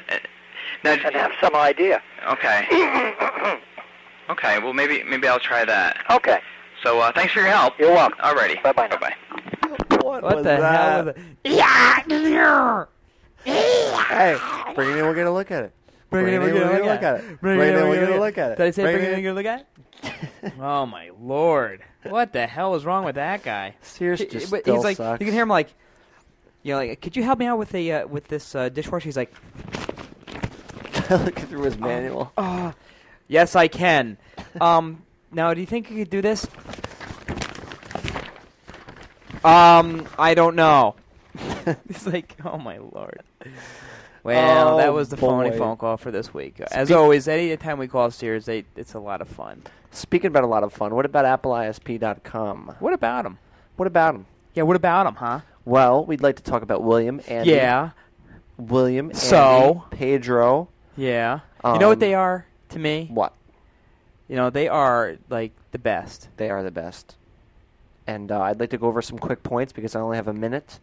Now, and have some idea. Okay. Okay. Well, maybe I'll try that. Okay. So thanks for your help. You're welcome. Alrighty. Bye-bye. Bye-bye. What the hell was that? Hey, bring it in, we'll get a look at it. Bring it in, we'll get a look at it. Bring it in, we'll get a look at it. Did I say bring it in, get a look at it? Oh, my Lord. What the hell is wrong with that guy? Seriously, just but still he's like, sucks. you can hear him like, could you help me out with this dishwasher? He's like, looking through his manual. Yes, I can. Now, do you think you could do this? I don't know. He's like, oh, my Lord. Well, that was the phony phone call for this week. As always, any time we call Sears, it's a lot of fun. Speaking about a lot of fun, what about AppleISP.com? What about him? What about him? Yeah, what about him, huh? Well, we'd like to talk about William, Andy. Yeah. William, So? Andy, Pedro. Yeah. You know what they are to me? What? They are, like, the best. They are the best. And I'd like to go over some quick points because I only have a minute.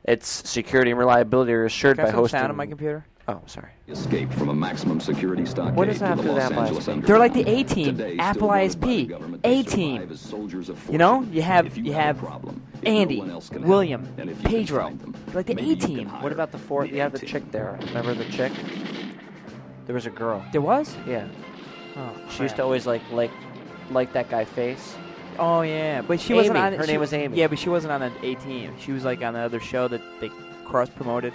Its security and reliability are assured by hosting... sound on my computer? Oh, sorry. Escape from a maximum security stockade. What does that have to do with Apple ISP? They're like the A-team, Apple ISP, A-team. You have Andy, William, Pedro. They're like the A-team. What about the fourth? You have the chick there. Remember the chick? There was a girl. There was? Yeah. Oh, she used to always like that guy's face. Oh, yeah. But she wasn't on... Her name was Amy. Yeah, but she wasn't on the A-team. She was like on another show that they cross-promoted.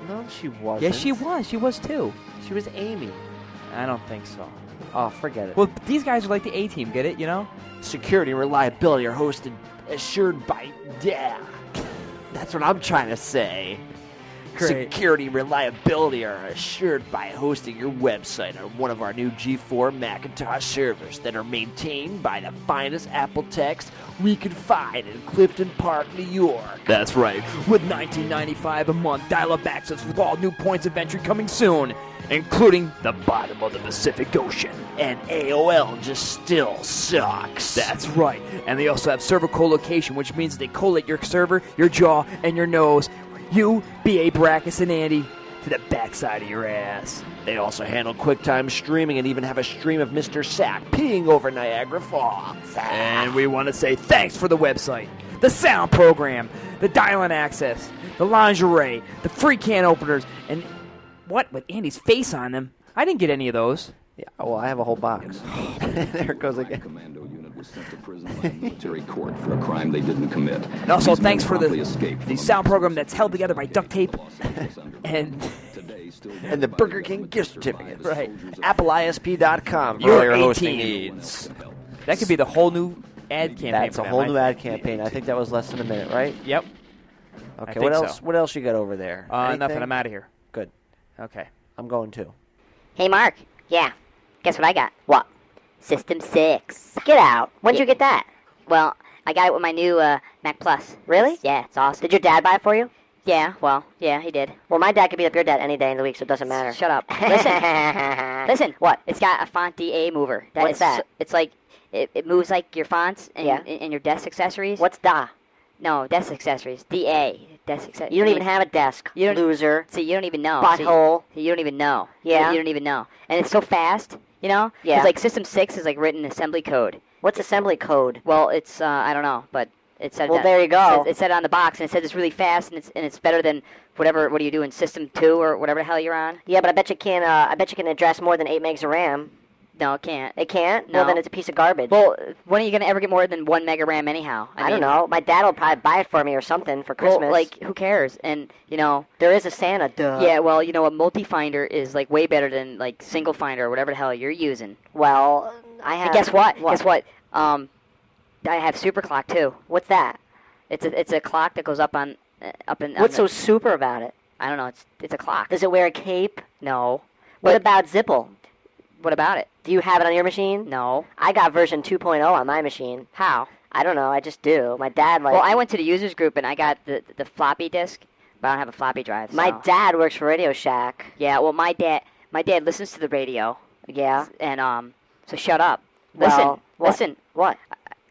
No, she wasn't. Yes, she was. She was, too. She was Amy. I don't think so. Oh, forget it. Well, these guys are like the A-team, get it, Security and reliability are assured by... Yeah. That's what I'm trying to say. Great. Security and reliability are assured by hosting your website on one of our new G4 Macintosh servers that are maintained by the finest Apple techs we can find in Clifton Park, New York. That's right. With $19.95 a month, dial-up access with all new points of entry coming soon, including the bottom of the Pacific Ocean. And AOL just still sucks. That's right. And they also have server co-location, which means they collate your server, your jaw, and your nose. You, B.A. Brackus, and Andy, to the backside of your ass. They also handle QuickTime streaming and even have a stream of Mr. Sack peeing over Niagara Falls. And we want to say thanks for the website, the sound program, the dial-in access, the lingerie, the free can openers, and what with Andy's face on them? I didn't get any of those. Yeah, well, I have a whole box. There it goes again. Commando unit was sent to prison by military court for a crime they didn't commit. And also, thanks for the sound program that's held together by duct tape and the Burger King gift certificate. Right. AppleISP.com for all your hosting needs. That could be the whole new ad campaign. That's a whole new ad campaign. I think that was less than a minute, right? Yep. Okay. What else? What else you got over there? Nothing. I'm out of here. Good. Okay. I'm going too. Hey, Mark. Yeah. Guess what I got? What? System 6. Get out. When'd you get that? Well, I got it with my new Mac Plus. Really? Yeah, it's awesome. Did your dad buy it for you? Yeah, yeah, he did. Well, my dad could beat up your dad any day in the week, so it doesn't matter. Shut up. Listen. What? It's got a font DA mover. What's that? It's like, it moves like your fonts and your desk accessories. What's DA? No, desk accessories. DA. Desk accessories. You don't even have a desk, loser. See, you don't even know. Butthole. You don't even know. Yeah? You don't even know. And it's so fast, Yeah. It's like System 6 is like written in assembly code. What's assembly code? Well, it's, I don't know, but it said Well, there you go. It said on the box, and it said it's really fast, and it's better than what do you do in System 2 or whatever the hell you're on? Yeah, but I bet you can address more than 8 megs of RAM. No, it can't. It can't? No. Well, then it's a piece of garbage. Well, when are you going to ever get more than 1 mega RAM anyhow? I don't know. My dad will probably buy it for me or something for Christmas. Well, like, who cares? And, you know... There is a Santa, duh. Yeah, well, you know, a multi-finder is, like, way better than, like, single-finder or whatever the hell you're using. Well, I have... And guess what? Guess what? I have super clock, too. What's that? It's a clock that goes up on... What's so super about it? I don't know. It's a clock. Does it wear a cape? No. What about Zipple? What about it? Do you have it on your machine? No. I got version 2.0 on my machine. How? I don't know. I just do. My dad Well, I went to the users group and I got the floppy disk, but I don't have a floppy drive. So. My dad works for Radio Shack. Yeah. Well, my dad listens to the radio. Yeah. And so shut up. Well, listen. What?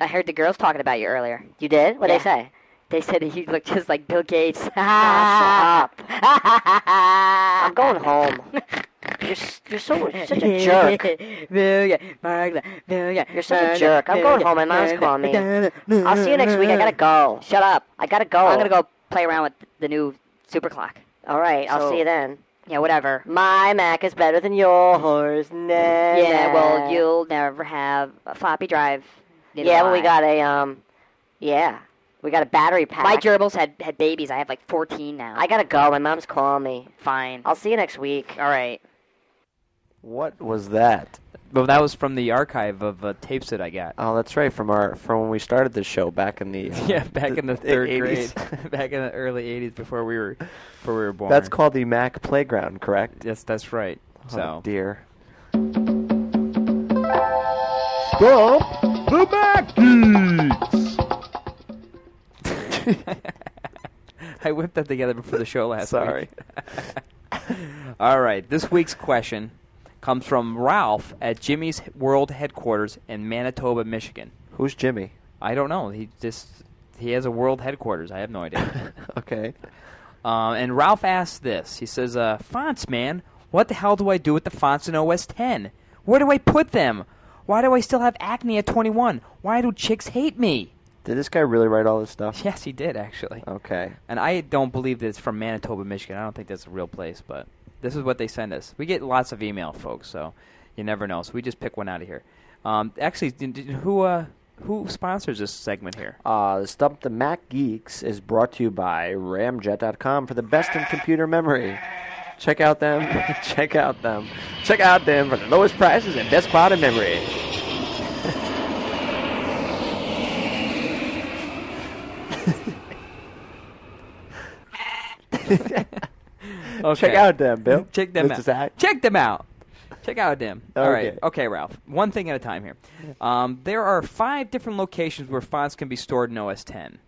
I heard the girls talking about you earlier. You did? What'd they say? They said that you look just like Bill Gates. Shut up. I'm going home. You're such a jerk. You're such a jerk. I'm going home. My mom's calling me. I'll see you next week. I gotta go. Shut up. I gotta go. I'm gonna go play around with the new super clock. All right. I'll see you then. Yeah, whatever. My Mac is better than yours. Yeah, well, you'll never have a floppy drive. Yeah, well, we got a, we got a battery pack. My gerbils had babies. I have like 14 now. I gotta go. My mom's calling me. Fine. I'll see you next week. All right. What was that? Well, that was from the archive of tapes that I got. Oh, that's right, from when we started this show back in the back in the third 80s. grade, back in the early '80s before we were born. That's called the Mac Playground, correct? Yes, that's right. Oh dear. Stump the Mac Geeks. I whipped that together before the show last Sorry. week. All right, this week's question comes from Ralph at Jimmy's World Headquarters in Manitoba, Michigan. Who's Jimmy? I don't know. He has a world headquarters. I have no idea. Okay. And Ralph asks this. He says, fonts, man. What the hell do I do with the fonts in OS 10? Where do I put them? Why do I still have acne at 21? Why do chicks hate me? Did this guy really write all this stuff? Yes, he did, actually. Okay. And I don't believe that it's from Manitoba, Michigan. I don't think that's a real place, but this is what they send us. We get lots of email, folks, so you never know. So we just pick one out of here. Actually, who sponsors this segment here? The Stump the Mac Geeks is brought to you by Ramjet.com for the best in computer memory. Check out them. Check out them for the lowest prices and best quality memory. Okay. Check out them, Bill. Check them out. Check them out. Check out them. All right. Okay, Ralph. One thing at a time here. There are 5 different locations where fonts can be stored in OS 10.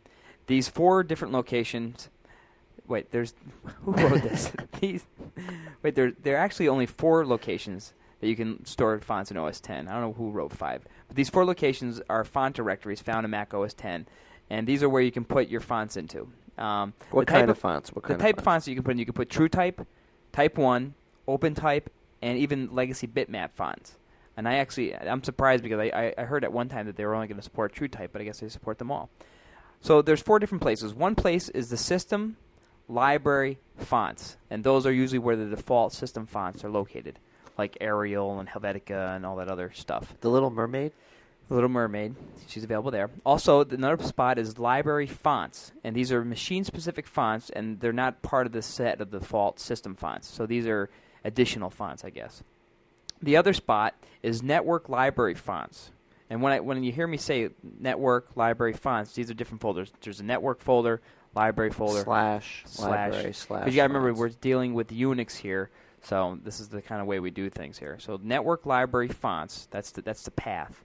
These 4 different locations... Wait, who wrote this? There are actually only 4 locations that you can store fonts in OS 10. I don't know who wrote 5. But these 4 locations are font directories found in Mac OS 10. And these are where you can put your fonts into. What kind of fonts? The type of fonts that you can put in, you can put TrueType, Type 1, OpenType, and even legacy bitmap fonts. And I'm surprised because I heard at one time that they were only going to support TrueType, but I guess they support them all. So there's 4 different places. One place is the system library fonts, and those are usually where the default system fonts are located, like Arial and Helvetica and all that other stuff. The Little Mermaid? The Little Mermaid. She's available there. Also, another spot is library fonts, and these are machine-specific fonts, and they're not part of the set of the default system fonts. So these are additional fonts, I guess. The other spot is network library fonts. And when you hear me say network library fonts, these are different folders. There's a network folder, library folder, slash library slash. Because you got to remember, we're dealing with Unix here, so this is the kind of way we do things here. So network library fonts, that's the path.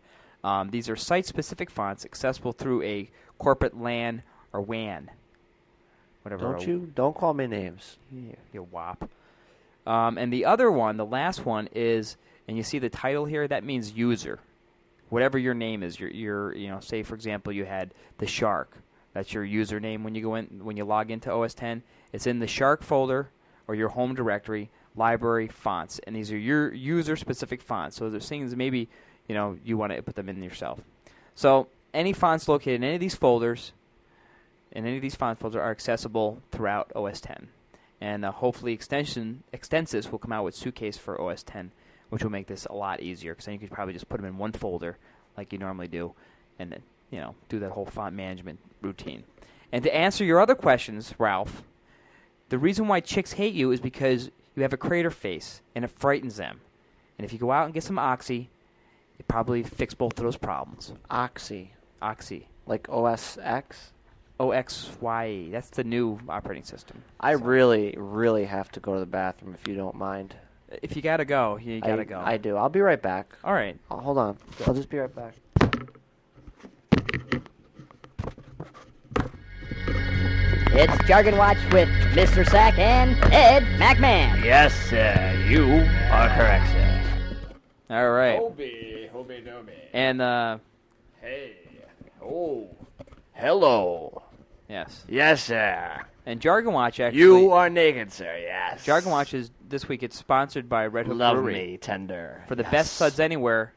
These are site-specific fonts accessible through a corporate LAN or WAN. Whatever. Don't call me names. You wop. And the other one, the last one is, and you see the title here, that means user. Whatever your name is, your say for example you had the Shark. That's your username when you log into OS 10. It's in the Shark folder or your home directory, library fonts, and these are your user-specific fonts. So there's things that maybe you want to put them in yourself. So any fonts located in any of these folders, are accessible throughout OS 10, and hopefully Extensis will come out with Suitcase for OS 10 which will make this a lot easier because then you could probably just put them in one folder like you normally do and then, do that whole font management routine. And to answer your other questions, Ralph, the reason why chicks hate you is because you have a crater face and it frightens them. And if you go out and get some Oxy, it probably fix both of those problems. Oxy. Like OS X? OXY. That's the new operating system. I really, really have to go to the bathroom if you don't mind. If you gotta go, you gotta go. I do. I'll be right back. All right. Hold on. I'll just be right back. It's Jargon Watch with Mr. Sack and Ed MacMan. Yes, you are correct, sir. All right. Hobie doby. And, Hey. Oh. Hello. yes. Yes, sir. And Jargon Watch actually... You are naked, sir, yes. Jargon Watch is, this week, it's sponsored by Red Hook Love Brewery. me, tender. For the best suds anywhere,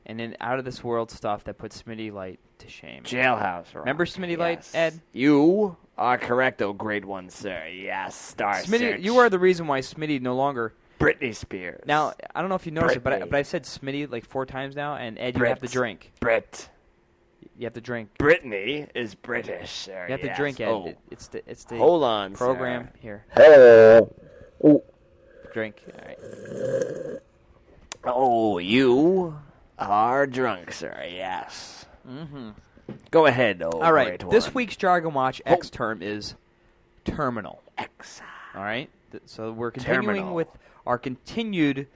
and then out-of-this-world stuff that puts Smitty Light to shame. Jailhouse. Remember Smitty Light, Ed? You are correct, oh great one, sir. Yes, star Smitty, search. you are the reason why Smitty no longer... Britney Spears. Now, I don't know if you noticed it, Britney. but I've said Smitty like 4 times now, and Ed, you Brit. have to drink. Brit. You have to drink. Brittany is British, sir. You have to yes. drink, Ed. Oh. It's the Hold on, program sir. here. Hello. Oh. Drink. All right. Oh, you are drunk, sir. Yes. Mm-hmm. Go ahead, oh All right. great This one. week's Jargon Watch X term is terminal. X. All right. So we're continuing Terminal. with our continued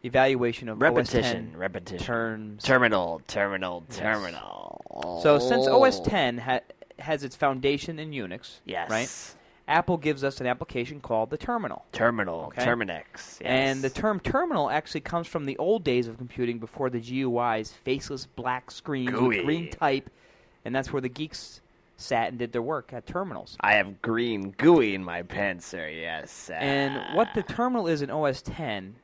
evaluation of Repetition. OS 10 Repetition. terms. Terminal. So since OS 10 has its foundation in Unix, Yes. right? Apple gives us an application called the terminal. Terminal. Okay. Terminix. Yes. And the term terminal actually comes from the old days of computing before the GUIs, faceless black screens GUI. with green type, and that's where the geeks sat and did their work at terminals. I have green gooey in my pen, sir. Yes. And what the terminal is in OS 10,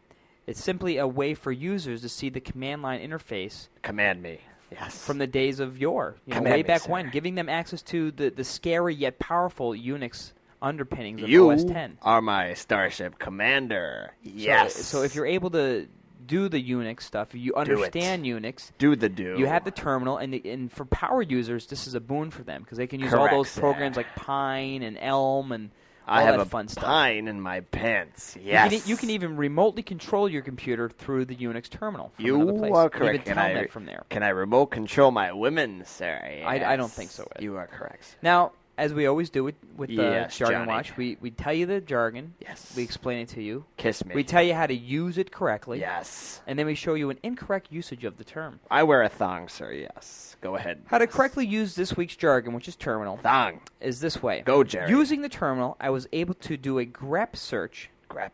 it's simply a way for users to see the command line interface. Command me. Yes. From the days of yore, Command way me, back sir. when, giving them access to the scary yet powerful Unix underpinnings of You OS 10. are my Starship Commander. Yes. So if you're able to do the Unix stuff, if you understand Unix, do the do. you have the terminal, and for power users, this is a boon for them because they can use all Correct, those sir. programs like Pine and Elm and all I have that a fun stuff. pine in my pants. Yes. You can even remotely control your computer through the Unix terminal from You another place. are You correct. can telnet from there. Can I remote control my women, sir? Yes. I don't think so, Ed. You are correct, sir. Now, as we always do with Yes, Jargon Johnny. Watch, we tell you the jargon. Yes. We explain it to you. Kiss me. We tell you how to use it correctly. Yes. And then we show you an incorrect usage of the term. I wear a thong, sir. Yes. Go ahead. How to correctly use this week's jargon, which is terminal, Thong. is this way. Go, Jerry. Using the terminal, I was able to do a grep search Grep.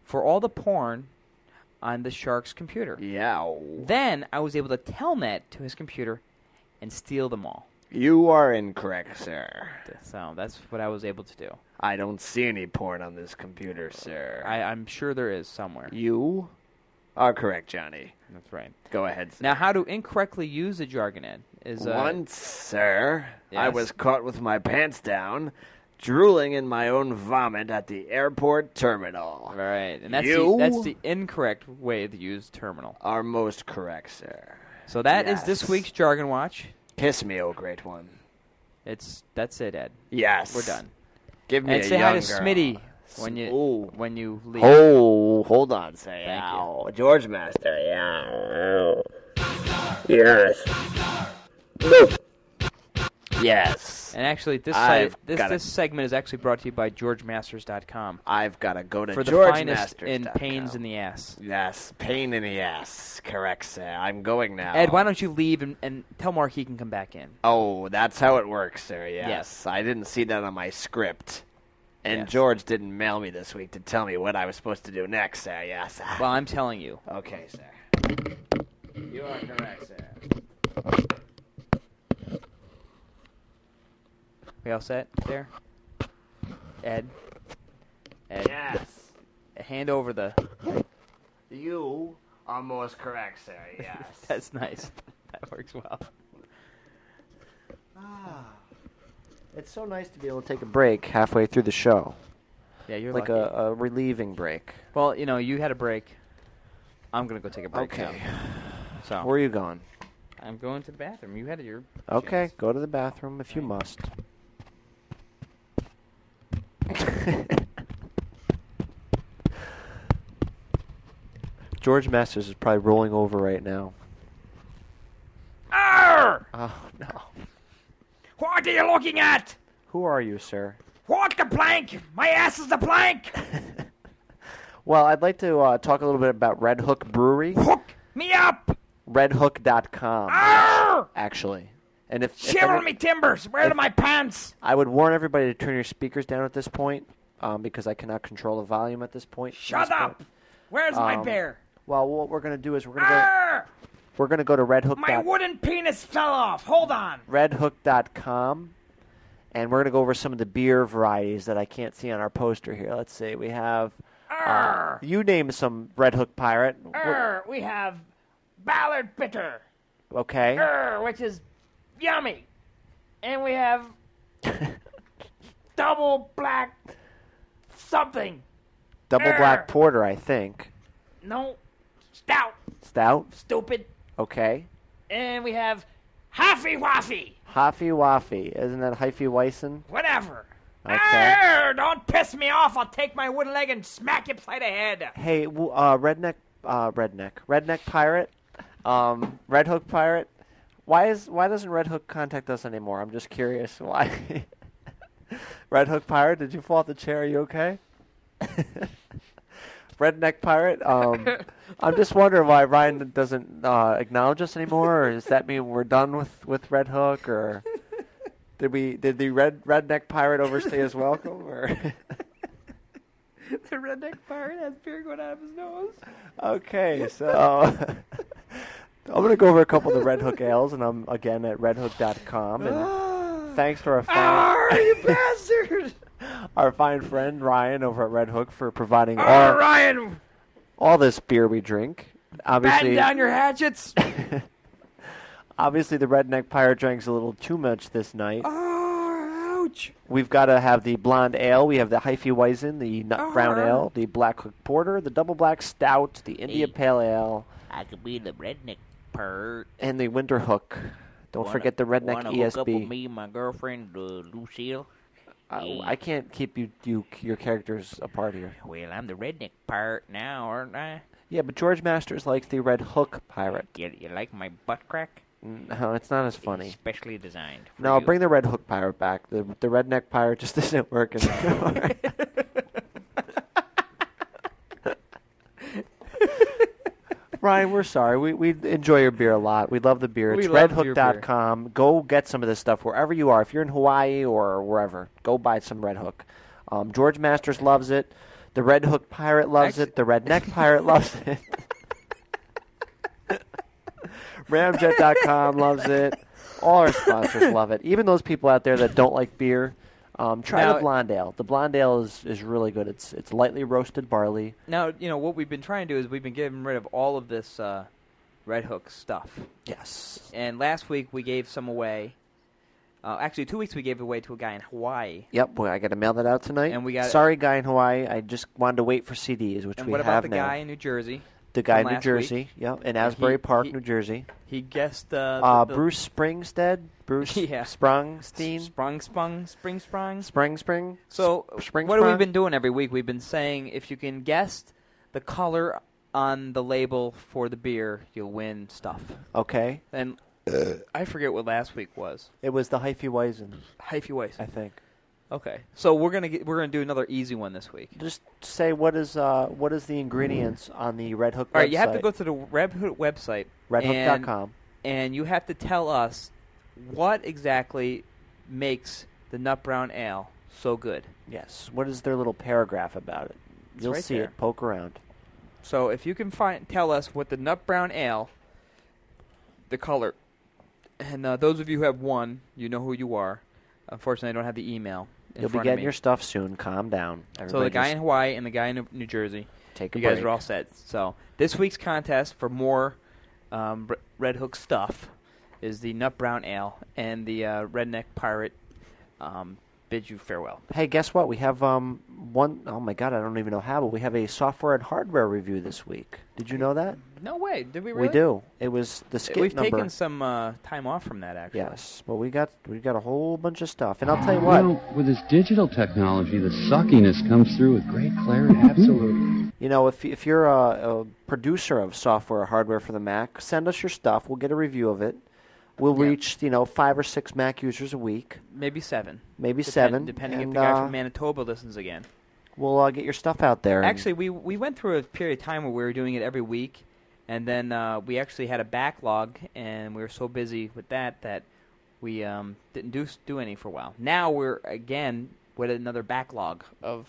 for all the porn on the shark's computer. Yeah. Then I was able to telnet to his computer and steal them all. You are incorrect, sir. So that's what I was able to do. I don't see any porn on this computer, sir. I'm sure there is somewhere. You are correct, Johnny. That's right. Go ahead, sir. Now, how to incorrectly use the jargon, Ed, is... Once, sir, I Yes. was caught with my pants down, drooling in my own vomit at the airport terminal. Right, and that's You that's the incorrect way to use terminal. are most correct, sir. So that is this Yes. week's Jargon Watch. Kiss me, oh great one. That's it, Ed. Yes. We're done. Give me And a say young hi to girl. Smitty Ooh. when you leave. Oh, hold on, say Thank ow. George Master, yeah. Yes. Yes. And actually, this I've this gotta- segment is actually brought to you by GeorgeMasters.com I've got to go to for the George finest Masters. in pains in the ass. Yes, pain in the ass. Correct, sir. I'm going now. Ed, why don't you leave and tell Mark he can come back in? Oh, that's how it works, sir. Yes. Yes. I didn't see that on my script. And Yes. George didn't mail me this week to tell me what I was supposed to do next, sir. Yes. Well, I'm telling you. Okay, sir. You are correct, sir. We all set there? Ed? Yes. Hand over the... You are most correct, sir. Yes. That's nice. That works well. It's so nice to be able to take a break halfway through the show. Yeah, you're like lucky. a relieving break. Well, you know, you had a break. I'm going to go take a break. Okay. So Where are you going? I'm going to the bathroom. You had your Okay, chance. go to the bathroom if you must. George Masters is probably rolling over right now. Arr! Oh, no. What are you looking at? Who are you, sir? What the plank? My ass is the plank. Well, I'd like to talk a little bit about Red Hook Brewery. Hook me up. Redhook.com, Arr! actually. And if Shiver me timbers. Where are my pants? I would warn everybody to turn your speakers down at this point, because I cannot control the volume at this point. Shut up. Where's my bear? Well, what we're going to do is we're going to go to Redhook. My wooden penis fell off. Hold on. Redhook.com, and we're going to go over some of the beer varieties that I can't see on our poster here. Let's see. We have, you name some Red Hook Pirate. We have Ballard Bitter. Okay. Which is yummy. And we have Double Black something. Double Black Porter, I think. No. Stout. Stout? Stupid. Okay. And we have Haffy Waffy. Haffy Waffy. Isn't that Hyphy Weissen? Whatever. Okay. Don't piss me off. I'll take my wooden leg and smack you upside the head. Hey, Redneck Pirate, Red Hook Pirate. Why doesn't Red Hook contact us anymore? I'm just curious why. Red Hook Pirate, did you fall off the chair? Are you okay? Redneck Pirate. I'm just wondering why Ryan doesn't acknowledge us anymore. Or does that mean we're done with Red Hook, or did the Redneck Pirate overstay his welcome? Or the Redneck Pirate has beer going out of his nose. Okay, so I'm going to go over a couple of the Red Hook ales, and I'm again at redhook.com. And thanks to our you bastard! Our fine friend Ryan over at Red Hook for providing Ryan! all this beer we drink. Obviously, batten down your hatchets. Obviously, the Redneck Pirate drinks a little too much this night. Oh, ouch! We've got to have the blonde ale. We have the Hyphy Weizen, the nut brown ale, the Black Hook Porter, the Double Black Stout, the India Pale Ale. I could be the Redneck Pirate. And the Winter Hook. Don't forget the Redneck wanna ESB. Hook up with me and my girlfriend, Lucille. I can't keep your characters apart here. Well, I'm the Redneck Pirate now, aren't I? Yeah, but George Masters likes the Red Hook Pirate. You like my butt crack? No, it's not as funny. Specially designed. No, bring the Red Hook Pirate back. The Redneck Pirate just isn't working anymore. Ryan, we're sorry. We enjoy your beer a lot. We love the beer. It's redhook.com. Go get some of this stuff wherever you are. If you're in Hawaii or wherever, go buy some Red Hook. George Masters loves it. The Red Hook Pirate loves it. The Redneck Pirate loves it. Ramjet.com loves it. All our sponsors love it. Even those people out there that don't like beer, try the blonde ale. The blonde ale is really good. It's lightly roasted barley. Now, what we've been trying to do is we've been getting rid of all of this Red Hook stuff. Yes. And last week we gave some away. Actually, 2 weeks we gave away to a guy in Hawaii. Yep, well, I got to mail that out tonight. And we got Sorry, guy in Hawaii. I just wanted to wait for CDs, which we have now. And what about the guy in New Jersey? The guy in New Jersey, yep, in Asbury Park, New Jersey. He guessed Bruce Springstead, Bruce Sprungstein, Spring. So what have we been doing every week? We've been saying if you can guess the color on the label for the beer, you'll win stuff. Okay. And I forget what last week was. It was the Hyphy Weizen. I think. Okay, so we're gonna do another easy one this week. Just say what is the ingredients on the Red Hook website. All right, you have to go to the Red Hook website, redhook.com, and you have to tell us what exactly makes the Nut Brown Ale so good. Yes. What is their little paragraph about it? You'll see it. Poke around. So if you can tell us what the Nut Brown Ale, the color, and those of you who have won, you know who you are. Unfortunately, I don't have the email. You'll be getting your stuff soon. Calm down. So the guy in Hawaii and the guy in New Jersey, you guys are all set. So this week's contest for more Red Hook stuff is the Nut Brown Ale and the Redneck Pirate bid you farewell. Hey, guess what? We have one. Oh my God, I don't even know how, but we have a software and hardware review this week. Did you know that? No way. Did we really? We do. It was the skit We've number. taken some time off from that, actually. Yes, but we got a whole bunch of stuff, and I'll tell you what. With this digital technology, the suckiness comes through with great clarity. Absolutely. You know, if you're a producer of software or hardware for the Mac, send us your stuff. We'll get a review of it. We'll reach 5 or 6 Mac users a week. Maybe 7. Maybe 7. Depending if the guy from Manitoba listens again. We'll get your stuff out there. Actually, we went through a period of time where we were doing it every week, and then we actually had a backlog, and we were so busy with that we didn't do any for a while. Now we're again with another backlog of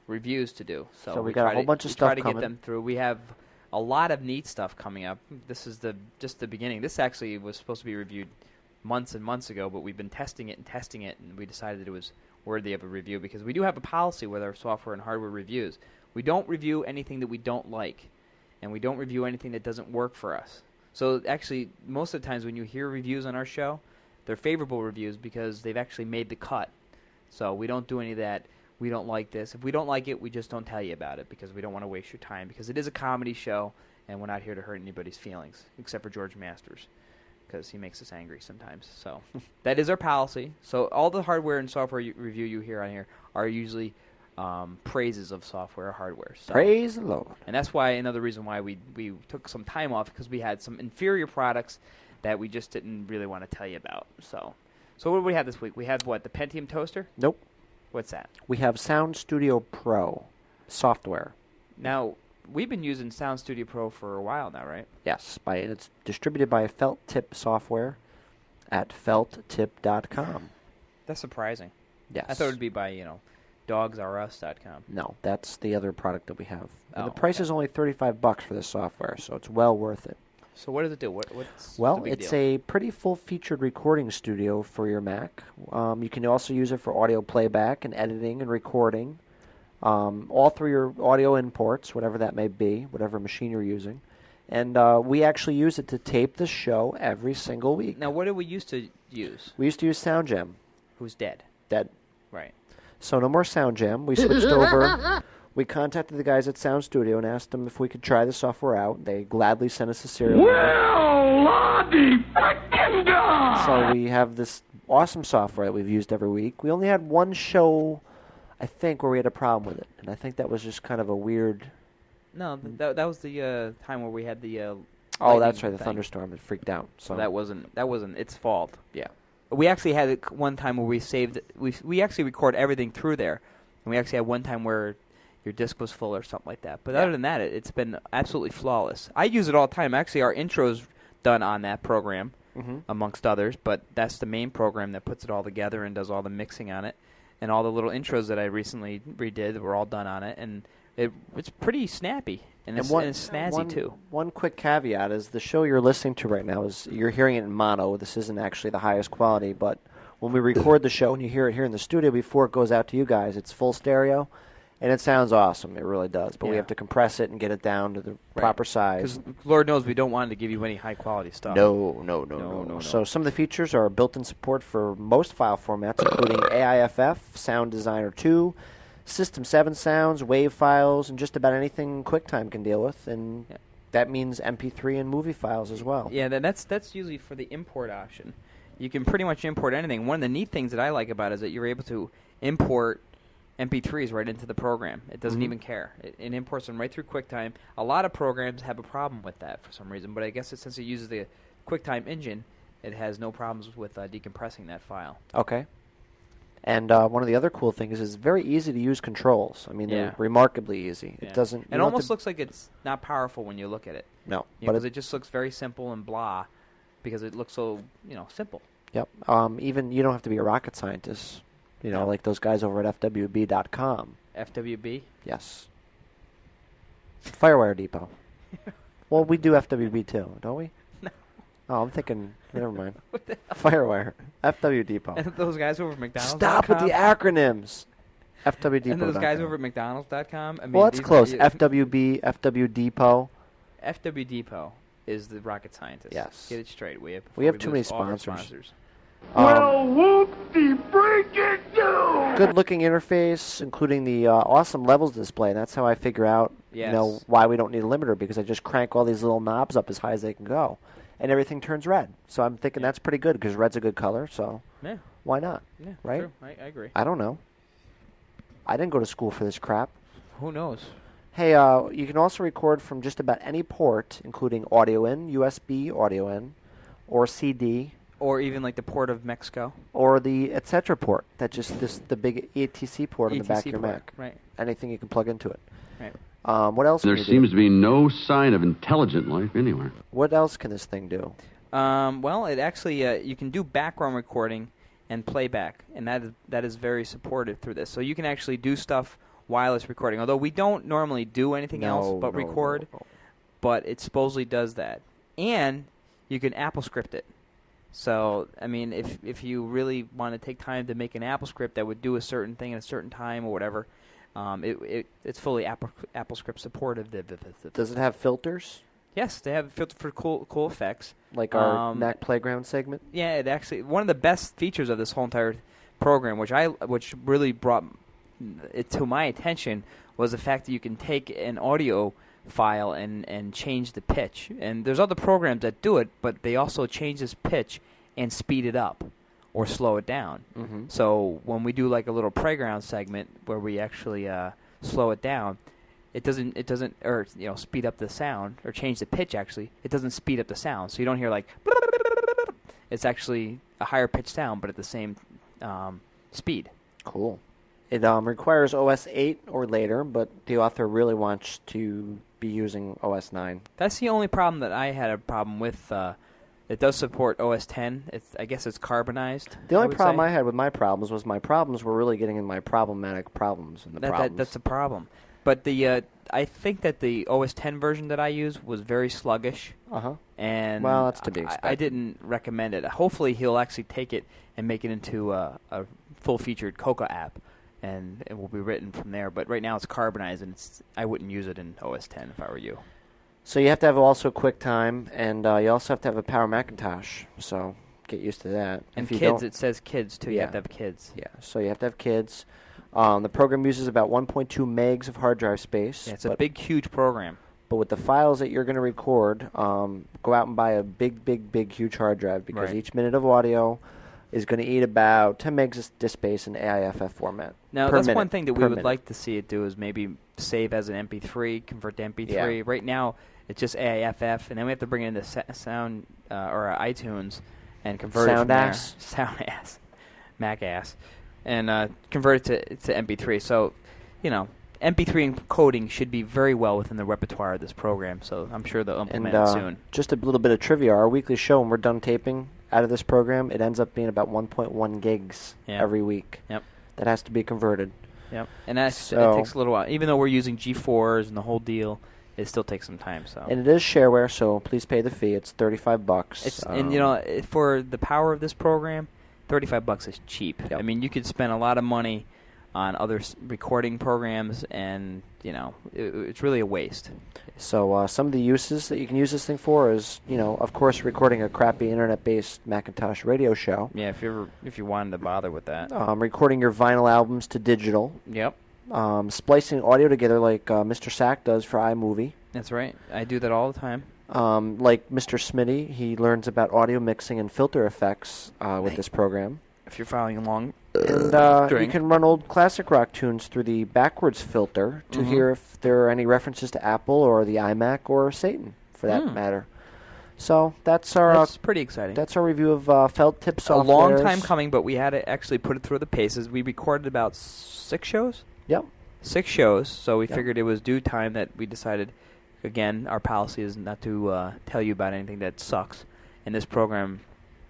reviews to do. So we got a whole bunch of stuff coming. Try to coming. get them through. We have a lot of neat stuff coming up. This is just the beginning. This actually was supposed to be reviewed months and months ago, but we've been testing it, and we decided that it was worthy of a review because we do have a policy with our software and hardware reviews. We don't review anything that we don't like, and we don't review anything that doesn't work for us. So actually, most of the times when you hear reviews on our show, they're favorable reviews because they've actually made the cut. So we don't do any of that. We don't like this. If we don't like it, we just don't tell you about it because we don't want to waste your time because it is a comedy show, and we're not here to hurt anybody's feelings, except for George Masters because he makes us angry sometimes. So that is our policy. So all the hardware and software review you hear on here are usually praises of software or hardware. So, praise the Lord. And that's why another reason why we took some time off because we had some inferior products that we just didn't really want to tell you about. So what do we have this week? We had what, the Pentium toaster? Nope. What's that? We have Sound Studio Pro software. Now, we've been using Sound Studio Pro for a while now, right? Yes, it's distributed by Felt Tip Software at felttip.com. That's surprising. Yes. I thought it would be by, dogsrus.com. No, that's the other product that we have. And Oh, the price is only $35 for this software, so it's well worth it. So what does it do? What's Well, the big it's deal? a pretty full-featured recording studio for your Mac. You can also use it for audio playback and editing and recording, all through your audio imports, whatever that may be, whatever machine you're using. And we actually use it to tape the show every single week. Now, what did we used to use? We used to use SoundJam. Who's dead? Dead. Right. So no more SoundJam. We switched over. We contacted the guys at Sound Studio and asked them if we could try the software out. They gladly sent us a serial number. So we have this awesome software that we've used every week. We only had one show, I think, where we had a problem with it. And I think that was just kind of a weird... No, that was the time where we had the oh, that's right, the thing. thunderstorm that freaked out. So that wasn't its fault. Yeah. We actually had it one time where we saved... We actually record everything through there. And we actually had one time where your disc was full or something like that. But other than that, it's been absolutely flawless. I use it all the time. Actually, our intro's done on that program, amongst others. But that's the main program that puts it all together and does all the mixing on it. And all the little intros that I recently redid were all done on it. And it's pretty snappy. And it's snazzy, too. One quick caveat is the show you're listening to right now is you're hearing it in mono. This isn't actually the highest quality, but when we record the show and you hear it here in the studio before it goes out to you guys, it's full stereo, and it sounds awesome. It really does. But we have to compress it and get it down to the proper size. Because Lord knows we don't want to give you any high-quality stuff. No. So some of the features are built-in support for most file formats, including AIFF, Sound Designer 2, System 7 sounds, WAV files, and just about anything QuickTime can deal with, and that means MP3 and movie files as well. Yeah, that's usually for the import option. You can pretty much import anything. One of the neat things that I like about it is that you're able to import MP3s right into the program. It doesn't even care. It imports them right through QuickTime. A lot of programs have a problem with that for some reason, but I guess since it uses the QuickTime engine, it has no problems with decompressing that file. Okay. And one of the other cool things is it's very easy to use controls. I mean, they're remarkably easy. Yeah. It doesn't. It almost looks like it's not powerful when you look at it. No, because it just looks very simple and blah, because it looks so simple. Yep. Even you don't have to be a rocket scientist. Like those guys over at FWB.com. FWB? Yes. Firewire Depot. Well, we do FWB too, don't we? No. Oh, I'm thinking. Never mind. Firewire. FW Depot. And those guys over at McDonald's. Stop with the acronyms. FW Depot. And those guys over at McDonald's.com. I mean, well, that's close. FWB, FW Depot. FW Depot is the rocket scientist. Yes. Get it straight. We have too many sponsors. Well, whoop-de-break it do! Good-looking interface, including the awesome levels display. And that's how I figure out, Yes. why we don't need a limiter, because I just crank all these little knobs up as high as they can go, and everything turns red. So I'm thinking that's pretty good, because red's a good color. So why not? Yeah, right? True. I agree. I don't know. I didn't go to school for this crap. Who knows? Hey, you can also record from just about any port, including audio in, USB audio in, or CD. Or even like the port of Mexico. Or the etc. port. That just the big ETC port on the back of your port, Mac. right. Anything you can plug into it. Right. What else? There can you seems do? to be no sign of intelligent life anywhere. What else can this thing do? Well, it actually you can do background recording and playback, and that is very supported through this. So you can actually do stuff wireless recording. Although we don't normally do anything else but record, but it supposedly does that. And you can Apple script it. So, I mean, if you really want to take time to make an Apple script that would do a certain thing at a certain time or whatever, it's fully Apple script supported. Does it have filters? Yes, they have filter for cool effects. Like our Mac Playground segment? Yeah, it actually one of the best features of this whole entire program, which really brought it to my attention, was the fact that you can take an audio file and change the pitch. And there's other programs that do it, but they also change this pitch and speed it up or slow it down. Mm-hmm. So when we do like a little playground segment where we actually slow it down, it doesn't or speed up the sound or change the pitch. Actually, it doesn't speed up the sound, so you don't hear like. It's actually a higher pitched sound, but at the same speed. Cool. It requires OS 8 or later, but the author really wants to be using OS 9. That's the only problem that I had a problem with. It does support OS 10. I guess it's carbonized. The only problem I had with my problems was my problems were really getting in my problematic problems. And that's a problem. But I think that the OS 10 version that I used was very sluggish. And well, that's to be expected. I didn't recommend it. Hopefully, he'll actually take it and make it into a full-featured Coca app, and it will be written from there. But right now, it's carbonized, and I wouldn't use it in OS 10 if I were you. So you have to have also QuickTime, and you also have to have a Power Macintosh. So get used to that. And kids, it says kids too. You have to have kids. Yeah, so you have to have kids. The program uses about 1.2 megs of hard drive space. Yeah, it's a big, huge program. But with the files that you're going to record, go out and buy a big, huge hard drive, because each minute of audio is going to eat about 10 megs of disk space in AIFF format. Now, that's one thing that we would like to see it do is maybe save as an MP3, convert to MP3. Yeah. Right now, it's just AIFF, and then we have to bring it into sound or iTunes and convert it from there. Sound ass. Mac ass. And convert it to MP3. So, MP3 encoding should be very well within the repertoire of this program, so I'm sure they'll implement it soon. Just a little bit of trivia. Our weekly show, when we're done taping out of this program, it ends up being about 1.1 gigs every week. Yep. That has to be converted. Yep. And it takes a little while. Even though we're using G4s and the whole deal, it still takes some time. So. And it is shareware, so please pay the fee. It's $35. And for the power of this program, $35 is cheap. Yep. I mean, you could spend a lot of money on other recording programs, and it's really a waste. So some of the uses that you can use this thing for is, of course, recording a crappy internet-based Macintosh radio show. Yeah, if you wanted to bother with that. Recording your vinyl albums to digital. Yep. Splicing audio together like Mr. Sack does for iMovie. That's right. I do that all the time. Like Mr. Smitty, he learns about audio mixing and filter effects with this program. If you're following along. And you can run old classic rock tunes through the backwards filter to hear if there are any references to Apple or the iMac or Satan, for that matter. So that's pretty exciting. That's our review of Felt Tip software. A long time coming, but we had to actually put it through the paces. We recorded about 6 shows. Yep. 6 shows, so we figured it was due time that we decided, again, our policy is not to tell you about anything that sucks. And this program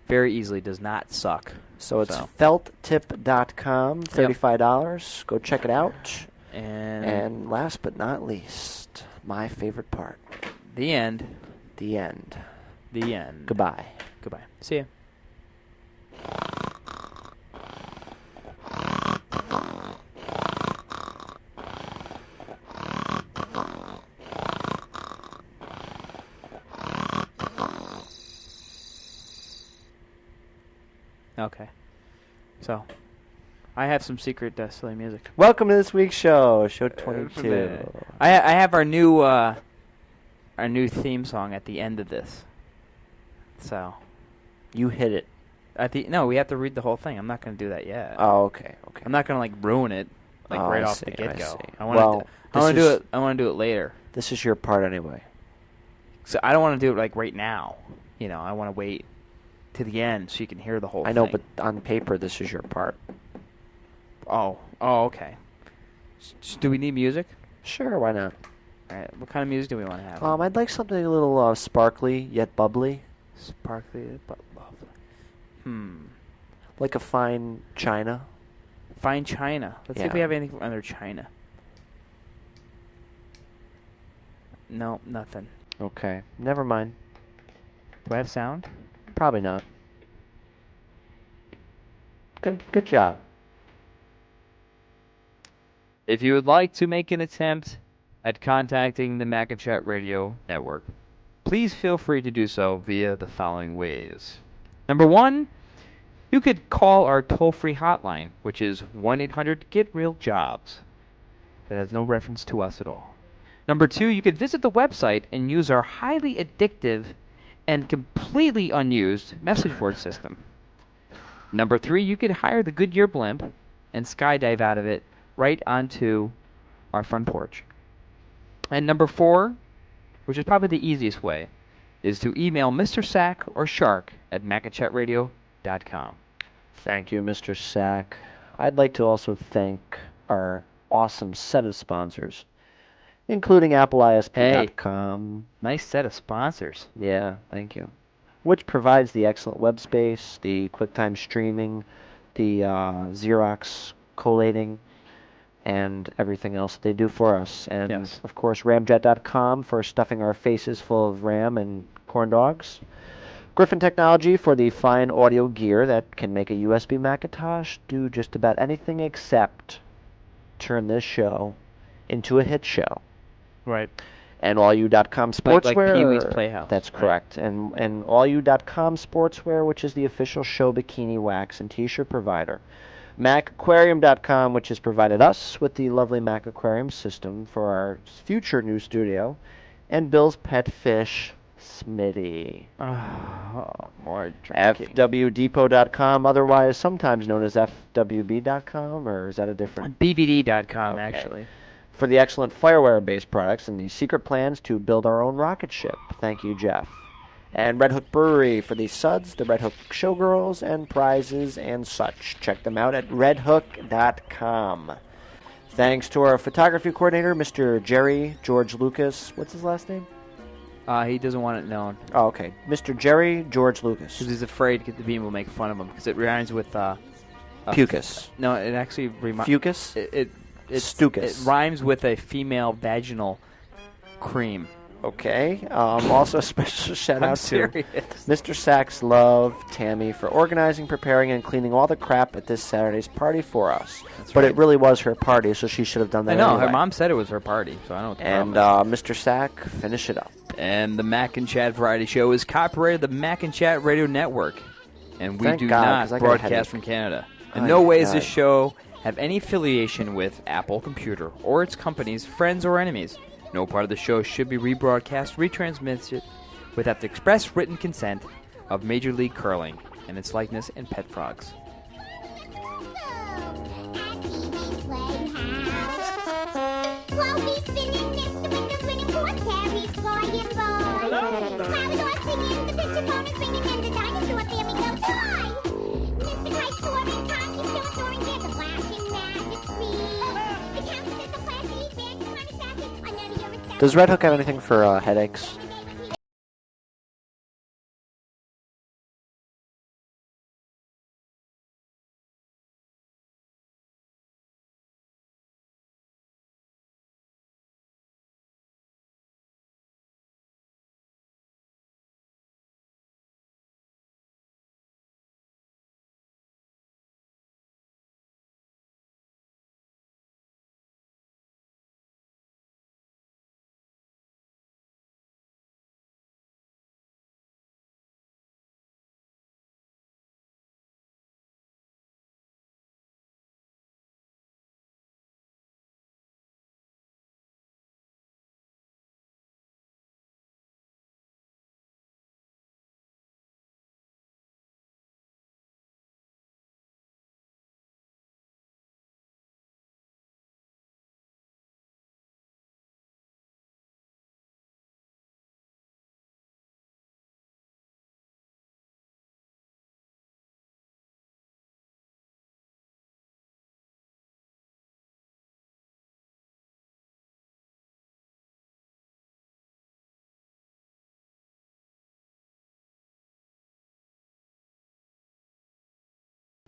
very easily does not suck. So it's felttip.com, $35. Yep. Go check it out. And last but not least, my favorite part. The end. The end. The end. Goodbye. Goodbye. See ya. Okay. So, I have some secret silly music. Welcome to this week's show, show 22. I have our new theme song at the end of this. So, you hit it. No, we have to read the whole thing. I'm not going to do that yet. Oh, okay. I'm not going to ruin it right off the get-go. I want to do it later. This is your part anyway. So I don't want to do it right now. I want to wait to the end so you can hear the whole thing. I know, but on paper this is your part. Oh, okay. Do we need music? Sure, why not? All right, what kind of music do we want to have? I'd like something a little sparkly yet bubbly. Sparkly but bubbly. Like a fine china. Fine china. Let's see if we have anything under china. No, nothing. Okay, never mind. Do I have sound? Probably not. Good job. If you would like to make an attempt at contacting the Macinchat Radio Network, please feel free to do so via the following ways. Number 1, you could call our toll-free hotline, which is 1-800-GET-REAL-JOBS. That has no reference to us at all. Number 2, you could visit the website and use our highly addictive and completely unused message board system. Number 3, you could hire the Goodyear blimp and skydive out of it right onto our front porch. And number 4, which is probably the easiest way, is to email Mr. Sack or Shark at macinchatradio.com. Thank you, Mr. Sack. I'd like to also thank our awesome set of sponsors, including AppleISP.com. Nice set of sponsors. Yeah, thank you. Which provides the excellent web space, the QuickTime streaming, the Xerox collating, and everything else they do for us. And, of course, Ramjet.com for stuffing our faces full of RAM and corn dogs. Griffin Technology for the fine audio gear that can make a USB Macintosh do just about anything except turn this show into a hit show. Right. And allu.com sportswear. Like Pee-wee's Playhouse. That's correct. And allu.com sportswear, which is the official show bikini wax and t-shirt provider. MacAquarium.com, which has provided us with the lovely Mac Aquarium system for our future new studio. And Bill's pet fish, Smitty. More drinking. FWDepot.com, otherwise sometimes known as FWB.com, or is that a different? BBD.com, actually. For the excellent Fireware-based products and the secret plans to build our own rocket ship. Thank you, Jeff. And Red Hook Brewery for the suds, the Red Hook Showgirls, and prizes and such. Check them out at redhook.com. Thanks to our photography coordinator, Mr. Jerry George Lucas. What's his last name? He doesn't want it known. Oh, okay. Mr. Jerry George Lucas. Because he's afraid the beam will make fun of him. Because it rhymes with... Pucus. No, it actually... Fucus? Stucus. It rhymes with a female vaginal cream. Okay. Also, a special shout out serious. to Mr. Sachs Love Tammy for organizing, preparing, and cleaning all the crap at this Saturday's party for us. But it really was her party, so she should have done that. I know. Anyway. Her mom said it was her party, so I don't know what the And problem is. Mr. Sack, finish it up. And the Macinchat Variety Show is copyrighted the Macinchat Radio Network, and we Thank do God, 'cause I not got a broadcast headache. from Canada. In Oh no my way does God. this show have any affiliation with Apple Computer or its companies, friends, or enemies. No part of the show should be rebroadcast, retransmitted without the express written consent of Major League Curling and its likeness and pet frogs. Does Red Hook have anything for headaches?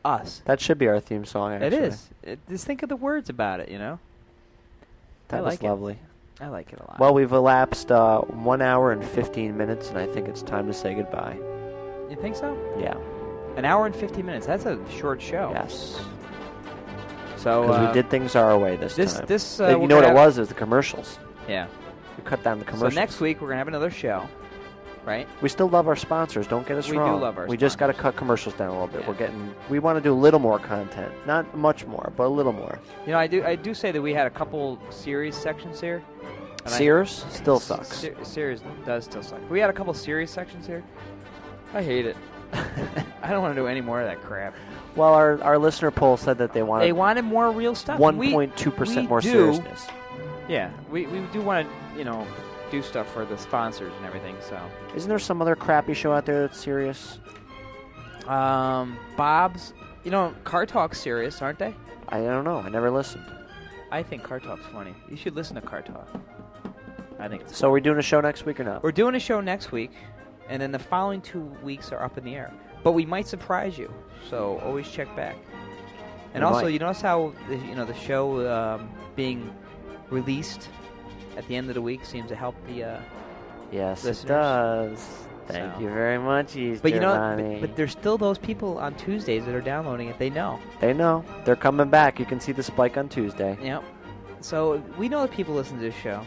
us. That should be our theme song, actually. It is. Just think of the words about it, you know? That was lovely. I like it a lot. Well, we've elapsed 1 hour and 15 minutes, and I think it's time to say goodbye. You think so? Yeah. 1 hour and 15 minutes. That's a short show. Yes. So because we did things our way this time. You know what it was? It was the commercials. Yeah. We cut down the commercials. So next week we're gonna have another show, right? We still love our sponsors. Don't get us wrong. We do love our. We just got to cut commercials down a little bit. Yeah. We want to do a little more content, not much more, but a little more. You know, I do say that we had a couple series sections here. Sears still sucks. Sears does still suck. We had a couple series sections here. I hate it. I don't want to do any more of that crap. Well, our listener poll said that they wanted more real stuff. 1.2% more seriousness. Yeah, we do want to, do stuff for the sponsors and everything. So, isn't there some other crappy show out there that's serious? Bob's, Car Talk's serious, aren't they? I don't know. I never listened. I think Car Talk's funny. You should listen to Car Talk. I think. So, are we doing a show next week or not? We're doing a show next week, and then the following 2 weeks are up in the air. But we might surprise you, so always check back. And also, you notice how the show being released at the end of the week seems to help the yes, listeners. It does. Thank you very much, Easter But but there's still those people on Tuesdays that are downloading it. They know. They know. They're coming back. You can see the spike on Tuesday. Yep. So we know that people listen to this show.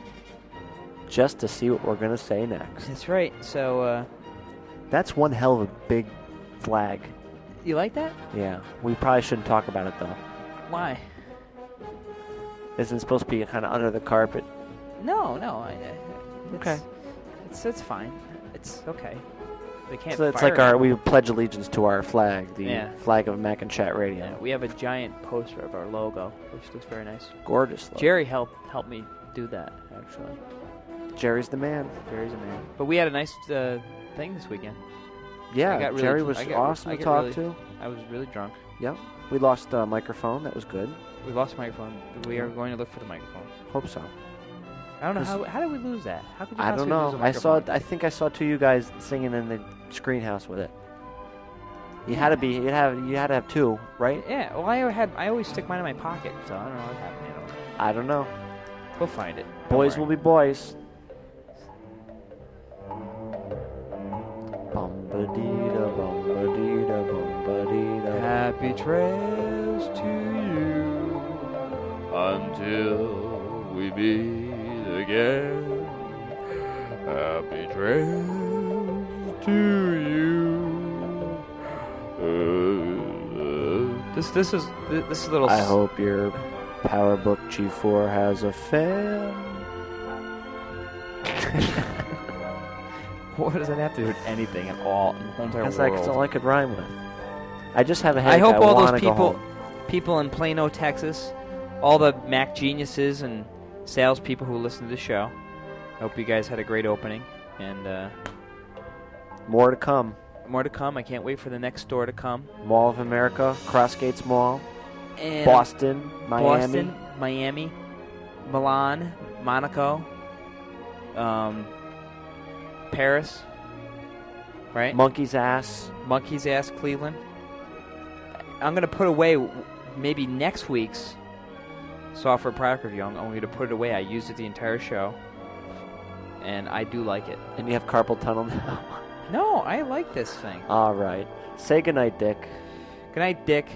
Just to see what we're going to say next. That's right. So that's one hell of a big flag. You like that? Yeah. We probably shouldn't talk about it, though. Why? Isn't it supposed to be kind of under the carpet? No. Okay. It's fine. It's okay. They can't. So it's like we pledge allegiance to our flag, the flag of Macinchat Radio. Yeah, we have a giant poster of our logo, which looks very nice. Gorgeous logo. Jerry helped me do that, actually. Jerry's the man. Jerry's the man. But we had a nice thing this weekend. Yeah, Jerry was awesome to talk to. I was really drunk. Yep. We lost a microphone. That was good. We lost a microphone. We are going to look for the microphone. Hope so. I don't know how did we lose that? How could you I don't know. Lose a microphone? I think I saw 2 of you guys singing in the screen house with it. You had to have 2, right? Yeah. Well, I always stick mine in my pocket, so I don't know what happened. I don't know. We'll find it. Boys will be boys. Happy trails to you until we meet again. Happy trails to you. This is a little. I hope your PowerBook G4 has a fan. What does that have to do with anything at all in the whole entire world? That's all I could rhyme with. I just have a headache. I hope all those people in Plano, Texas, all the Mac geniuses and salespeople who listen to the show, I hope you guys had a great opening. And more to come. More to come. I can't wait for the next store to come. Mall of America, Crossgates Mall, and Boston, Miami, Milan, Monaco, Paris, right? Monkey's Ass, Cleveland. I'm going to put away maybe next week's software product review. I'm going to put it away. I used it the entire show, and I do like it. And you have carpal tunnel now? No, I like this thing. All right. Say goodnight, Dick. Good night, Dick.